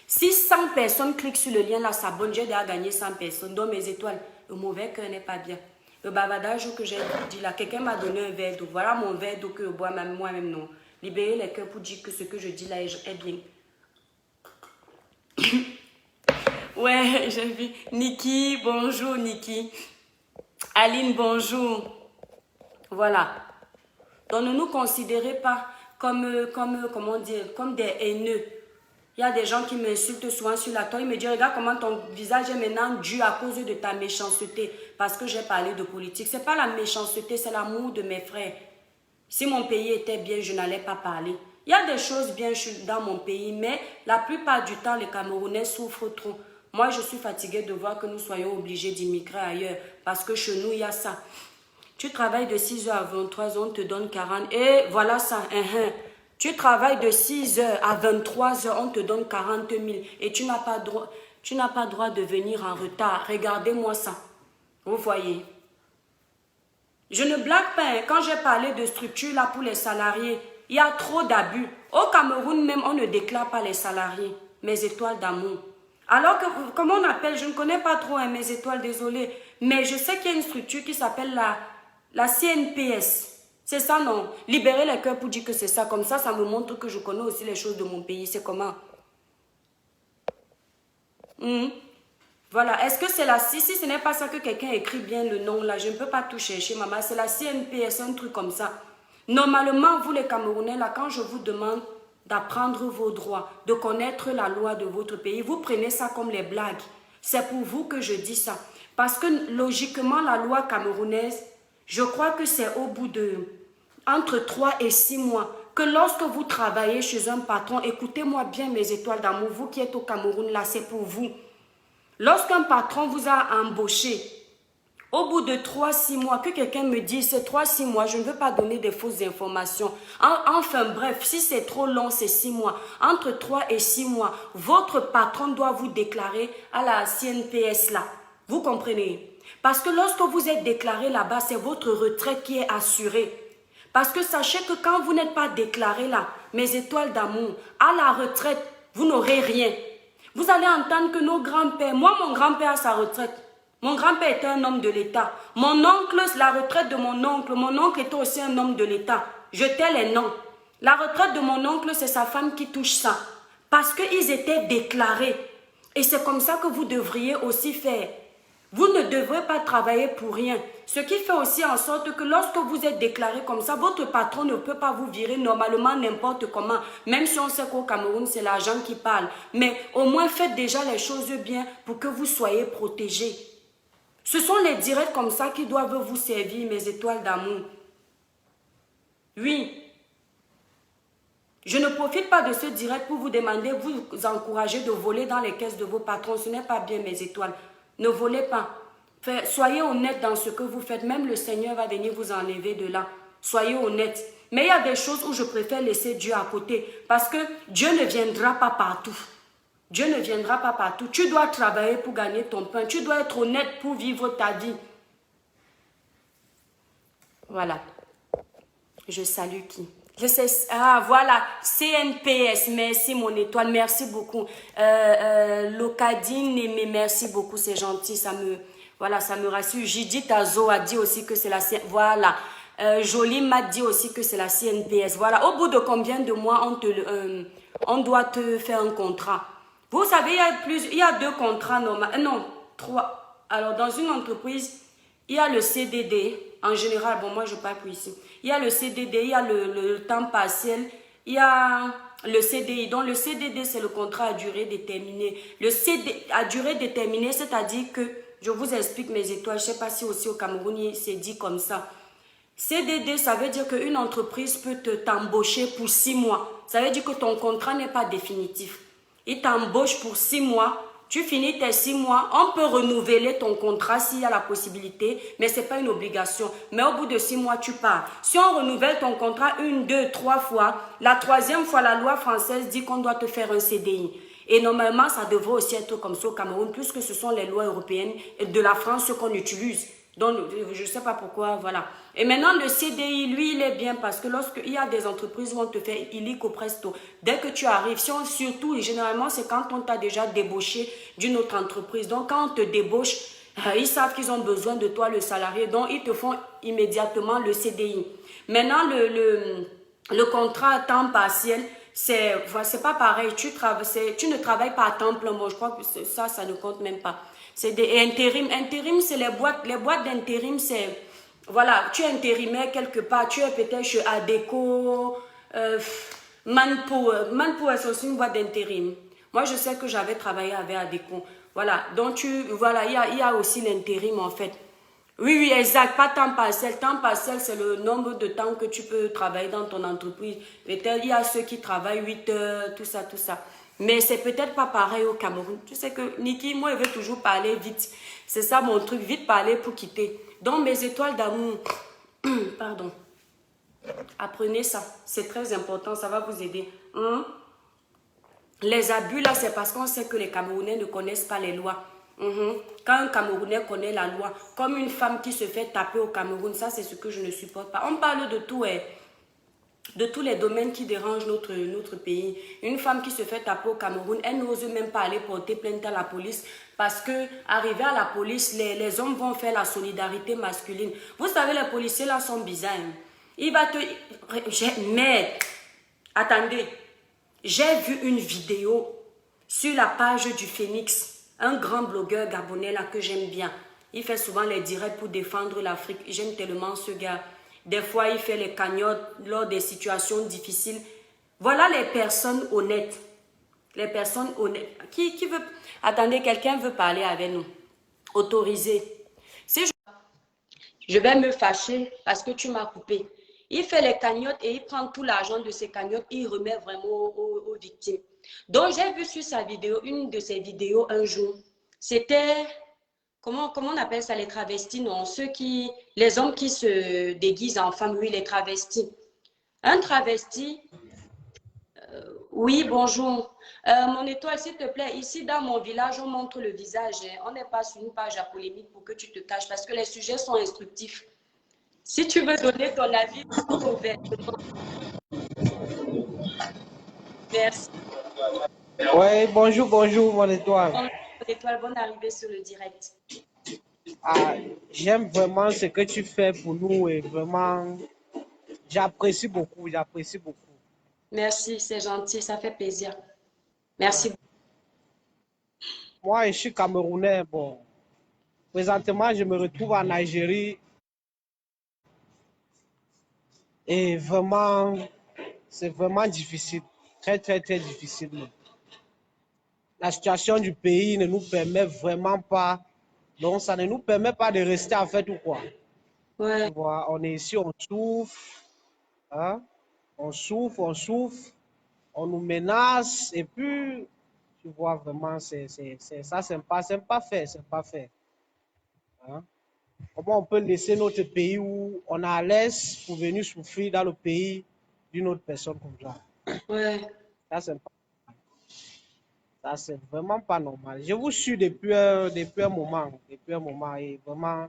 Si 100 personnes cliquent sur le lien là, s'abonnent, j'ai déjà gagné 100 personnes. Donc, mes étoiles, le mauvais cœur n'est pas bien. Le bavardage que j'ai dit là, quelqu'un m'a donné un verre d'eau. Voilà mon verre d'eau que je bois moi-même, non. Libérer les cœurs pour dire que ce que je dis là est bien. Ouais, j'ai vu. Niki, bonjour Niki. Aline, bonjour. Voilà. Donc ne nous considérez pas comment dire, comme des haineux. Il y a des gens qui m'insultent souvent sur la toile. Ils me disent, regarde comment ton visage est maintenant dû à cause de ta méchanceté. Parce que j'ai parlé de politique. Ce n'est pas la méchanceté, c'est l'amour de mes frères. Si mon pays était bien, je n'allais pas parler. Il y a des choses bien dans mon pays, mais la plupart du temps, les Camerounais souffrent trop. Moi, je suis fatiguée de voir que nous soyons obligés d'immigrer ailleurs, parce que chez nous, il y a ça. Tu travailles de 6h à 23h, on te donne 40. Et voilà ça. Tu travailles de 6h à 23h, on te donne 40 000. Et tu n'as pas droit de venir en retard. Regardez-moi ça. Vous voyez. Je ne blague pas, hein. Quand j'ai parlé de structure là pour les salariés, il y a trop d'abus. Au Cameroun même, on ne déclare pas les salariés. Mes étoiles d'amour. Alors que, comment on appelle, je ne connais pas trop hein, mes étoiles, désolé. Mais je sais qu'il y a une structure qui s'appelle la CNPS. C'est ça, non? Libérer les cœurs pour dire que c'est ça. Comme ça me montre que je connais aussi les choses de mon pays. C'est comment? Voilà, est-ce que c'est la... Si ce n'est pas ça que quelqu'un écrit bien le nom, là, je ne peux pas tout chercher, maman. C'est la CNPS, un truc comme ça. Normalement, vous les Camerounais, là, quand je vous demande d'apprendre vos droits, de connaître la loi de votre pays, vous prenez ça comme les blagues. C'est pour vous que je dis ça. Parce que logiquement, la loi camerounaise, je crois que c'est au bout de entre 3 et 6 mois que lorsque vous travaillez chez un patron, écoutez-moi bien mes étoiles d'amour, vous qui êtes au Cameroun, là, c'est pour vous. Lorsqu'un patron vous a embauché, au bout de 3-6 mois, que quelqu'un me dise, c'est 3-6 mois, je ne veux pas donner des fausses informations. Enfin bref, si c'est trop long, c'est 6 mois. Entre 3 et 6 mois, votre patron doit vous déclarer à la CNPS là. Vous comprenez? Parce que lorsque vous êtes déclaré là-bas, c'est votre retraite qui est assurée. Parce que sachez que quand vous n'êtes pas déclaré là, mes étoiles d'amour, à la retraite, vous n'aurez rien. Vous allez entendre que nos grands-pères, moi mon grand-père a sa retraite. Mon grand-père était un homme de l'État. Mon oncle, la retraite de mon oncle était aussi un homme de l'État. Je tais les noms. La retraite de mon oncle, c'est sa femme qui touche ça. Parce qu'ils étaient déclarés. Et c'est comme ça que vous devriez aussi faire. Vous ne devrez pas travailler pour rien. Ce qui fait aussi en sorte que lorsque vous êtes déclaré comme ça, votre patron ne peut pas vous virer normalement n'importe comment. Même si on sait qu'au Cameroun, c'est l'argent qui parle. Mais au moins, faites déjà les choses bien pour que vous soyez protégés. Ce sont les directs comme ça qui doivent vous servir, mes étoiles d'amour. Oui. Je ne profite pas de ce direct pour vous demander, vous encourager de voler dans les caisses de vos patrons. Ce n'est pas bien, mes étoiles. Ne volez pas. Soyez honnête dans ce que vous faites. Même le Seigneur va venir vous enlever de là. Soyez honnête. Mais il y a des choses où je préfère laisser Dieu à côté. Parce que Dieu ne viendra pas partout. Dieu ne viendra pas partout. Tu dois travailler pour gagner ton pain. Tu dois être honnête pour vivre ta vie. Voilà. Je salue qui? Je sais, voilà, CNPS, merci mon étoile, merci beaucoup. Locadine, mais merci beaucoup, c'est gentil, ça me rassure. Judith Azo a dit aussi que c'est la CNPS, voilà. Jolie m'a dit aussi que c'est la CNPS, voilà. Au bout de combien de mois on doit te faire un contrat? Vous savez, il y a 2 contrats normaux, non, 3. Alors, dans une entreprise, il y a le CDD, en général, bon, moi je parle plus ici. Il y a le CDD, il y a le temps partiel, il y a le CDI. Donc, le CDD, c'est le contrat à durée déterminée. Le CDI à durée déterminée, c'est-à-dire que, je vous explique mes étoiles, je ne sais pas si aussi au Cameroun, c'est dit comme ça. CDD, ça veut dire qu'une entreprise peut t'embaucher pour 6 mois. Ça veut dire que ton contrat n'est pas définitif. Il t'embauche pour 6 mois, tu finis tes 6 mois, on peut renouveler ton contrat s'il y a la possibilité, mais ce n'est pas une obligation. Mais au bout de 6 mois, tu pars. Si on renouvelle ton contrat 1, 2, 3 fois, la 3e fois, la loi française dit qu'on doit te faire un CDI. Et normalement, ça devrait aussi être comme ça au Cameroun, puisque ce sont les lois européennes de la France qu'on utilise. Donc, je ne sais pas pourquoi, voilà. Et maintenant, le CDI, lui, il est bien parce que lorsqu'il y a des entreprises où on te fait illico presto, dès que tu arrives, surtout, et généralement, c'est quand on t'a déjà débauché d'une autre entreprise. Donc, quand on te débauche, ils savent qu'ils ont besoin de toi, le salarié. Donc, ils te font immédiatement le CDI. Maintenant, le contrat à temps partiel, c'est pas pareil. Tu ne travailles pas à temps plein. Bon, je crois que ça ne compte même pas. C'est des intérims. Intérim, c'est les boîtes d'intérim, c'est... Voilà, tu es intérimaire quelque part. Tu es peut-être chez Adéco, Manpower. Manpower, c'est aussi une boîte d'intérim. Moi, je sais que j'avais travaillé avec Adéco. Voilà, donc voilà, il y a aussi l'intérim en fait. Oui, oui, exact. Pas temps partiel. Temps partiel, c'est le nombre de temps que tu peux travailler dans ton entreprise. Peut-être il y a ceux qui travaillent 8 heures, tout ça, tout ça. Mais c'est peut-être pas pareil au Cameroun. Tu sais que Niki, moi, il veut toujours parler vite. C'est ça mon truc, vite parler pour quitter. Donc, mes étoiles d'amour, pardon, apprenez ça. C'est très important, ça va vous aider. Les abus, là, c'est parce qu'on sait que les Camerounais ne connaissent pas les lois. Quand un Camerounais connaît la loi, comme une femme qui se fait taper au Cameroun, ça, c'est ce que je ne supporte pas. On parle de tout, de tous les domaines qui dérangent notre pays. Une femme qui se fait taper au Cameroun, elle n'ose même pas aller porter plainte à la police parce que arrivé à la police, les hommes vont faire la solidarité masculine. Vous savez, les policiers là sont bizarres. Il va te... Mais, attendez, j'ai vu une vidéo sur la page du Phoenix, un grand blogueur gabonais là que j'aime bien. Il fait souvent les directs pour défendre l'Afrique. J'aime tellement ce gars. Des fois, il fait les cagnottes lors des situations difficiles. Voilà les personnes honnêtes. Les personnes honnêtes. Qui veut... Attendez, quelqu'un veut parler avec nous. Autorisé. Si je vais me fâcher parce que tu m'as coupé. Il fait les cagnottes et il prend tout l'argent de ses cagnottes et il remet vraiment aux victimes. Donc, j'ai vu sur sa vidéo, une de ses vidéos un jour. C'était, comment on appelle ça, les travestis, non? Les hommes qui se déguisent en femmes, oui, les travestis. Un travesti, oui, bonjour. Mon étoile, s'il te plaît, ici dans mon village, on montre le visage. Hein. On n'est pas sur une page à polémique pour que tu te caches parce que les sujets sont instructifs. Si tu veux donner ton avis ouvertement, merci. Oui, bonjour, bonjour, mon étoile. Bonjour, mon étoile, bonne arrivée sur le direct. Ah, j'aime vraiment ce que tu fais pour nous et vraiment, j'apprécie beaucoup, j'apprécie beaucoup. Merci, c'est gentil, ça fait plaisir. Merci. Moi, je suis Camerounais. Bon, présentement, je me retrouve en Algérie et vraiment, c'est vraiment difficile, très, très, très difficile. La situation du pays ne nous permet vraiment pas, donc ça ne nous permet pas de rester en fait ou quoi. Ouais. Tu vois, on est ici, on souffre, hein? On souffre, on souffre, on nous menace et puis, tu vois, vraiment, ça, c'est pas fait, c'est pas fait. Hein? Comment on peut laisser notre pays où on est à l'aise pour venir souffrir dans le pays d'une autre personne comme ça? Ouais. Ça, c'est pas, ça, c'est vraiment pas normal. Je vous suis depuis un moment et vraiment,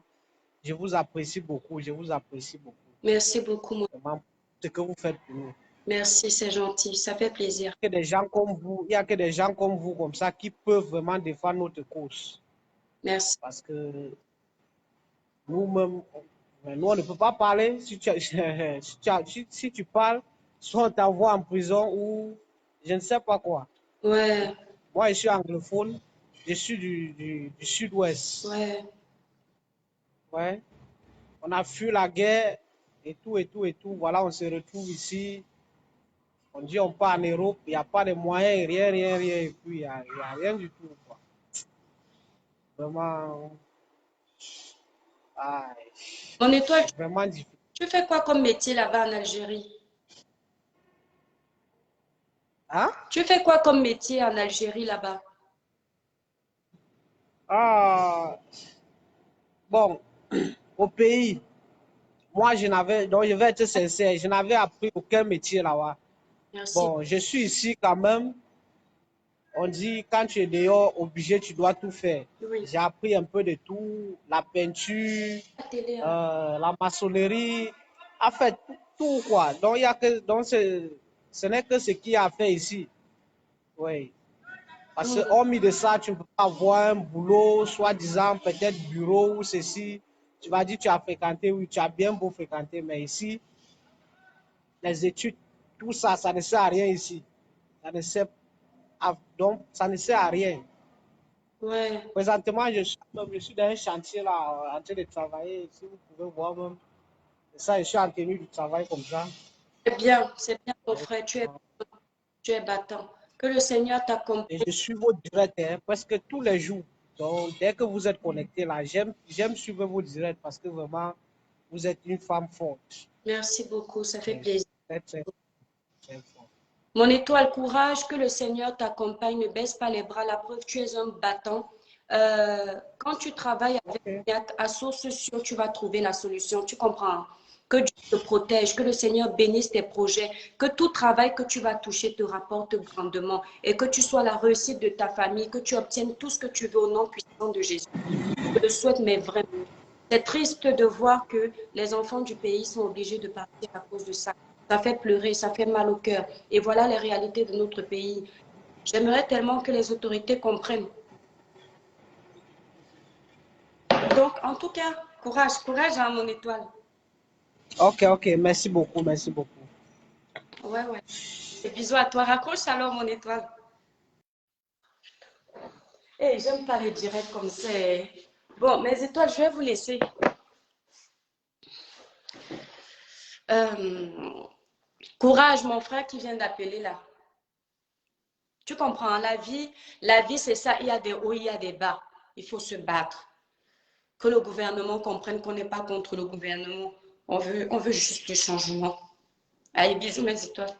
je vous apprécie beaucoup, je vous apprécie beaucoup. Merci beaucoup, moi. Vraiment, ce que vous faites pour nous. Merci, c'est gentil, ça fait plaisir. Que des gens comme vous, il n'y a que des gens comme vous comme ça qui peuvent vraiment défendre notre cause. Merci. Parce que nous-mêmes, nous, on ne peut pas parler. Si tu parles, soit on t'envoie en prison ou je ne sais pas quoi. Ouais. Moi, je suis anglophone, je suis du sud-ouest. Ouais. Ouais. On a fui la guerre et tout, et tout, et tout. Voilà, on se retrouve ici. On dit on part en Europe, il n'y a pas de moyens, rien, rien, rien. Et puis, il n'y a rien du tout. Quoi. Vraiment, Mon étoile, c'est vraiment difficile. tu fais quoi comme métier là-bas en Algérie? Hein? Tu fais quoi comme métier en Algérie là-bas? Ah, bon, au pays, moi, donc je vais être sincère, je n'avais appris aucun métier là-bas. Merci. Bon, je suis ici quand même. On dit, quand tu es dehors, obligé, tu dois tout faire. Oui. J'ai appris un peu de tout, la peinture, La télé, hein. la maçonnerie, en fait, tout quoi. Donc, il y a que, donc ce n'est que ce qu'il y a à faire ici. Oui. Parce que, hormis de ça, tu ne peux pas avoir un boulot, soi-disant, peut-être bureau ou ceci. Tu vas dire, tu as fréquenté, oui, tu as bien beau fréquenter, mais ici, les études, tout ça, ça ne sert à rien ici. Ça ne sert donc, ça ne sert à rien. Ouais. Présentement, je suis dans un chantier là, en train de travailler. Si vous pouvez voir même, c'est ça, je suis en tenue du travail comme ça. C'est bien, mon frère, tu es battant. Que le Seigneur t'accompagne. Et je suis vos directs presque tous les jours. Donc, dès que vous êtes connectés là, j'aime suivre vos directs parce que vraiment, vous êtes une femme forte. Merci beaucoup, ça fait plaisir. Très, très, très forte. Mon étoile, courage, que le Seigneur t'accompagne, ne baisse pas les bras, la preuve, tu es un battant. Quand tu travailles avec à source sûre, tu vas trouver la solution, tu comprends? Que Dieu te protège, que le Seigneur bénisse tes projets, que tout travail que tu vas toucher te rapporte grandement et que tu sois la réussite de ta famille, que tu obtiennes tout ce que tu veux au nom puissant de Jésus. Je le souhaite, mais vraiment. C'est triste de voir que les enfants du pays sont obligés de partir à cause de ça. Ça fait pleurer, ça fait mal au cœur. Et voilà les réalités de notre pays. J'aimerais tellement que les autorités comprennent. Donc, en tout cas, courage, courage à mon étoile. Ok, ok, merci beaucoup, merci beaucoup. Ouais, ouais. Et bisous à toi. Raccroche alors, mon étoile. Eh, j'aime pas les directs comme ça. Bon, mes étoiles, je vais vous laisser. Courage, mon frère qui vient d'appeler là. Tu comprends, la vie c'est ça, il y a des hauts, il y a des bas. Il faut se battre. Que le gouvernement comprenne qu'on n'est pas contre le gouvernement. On veut juste du changement. Allez, bisous, mes étoiles.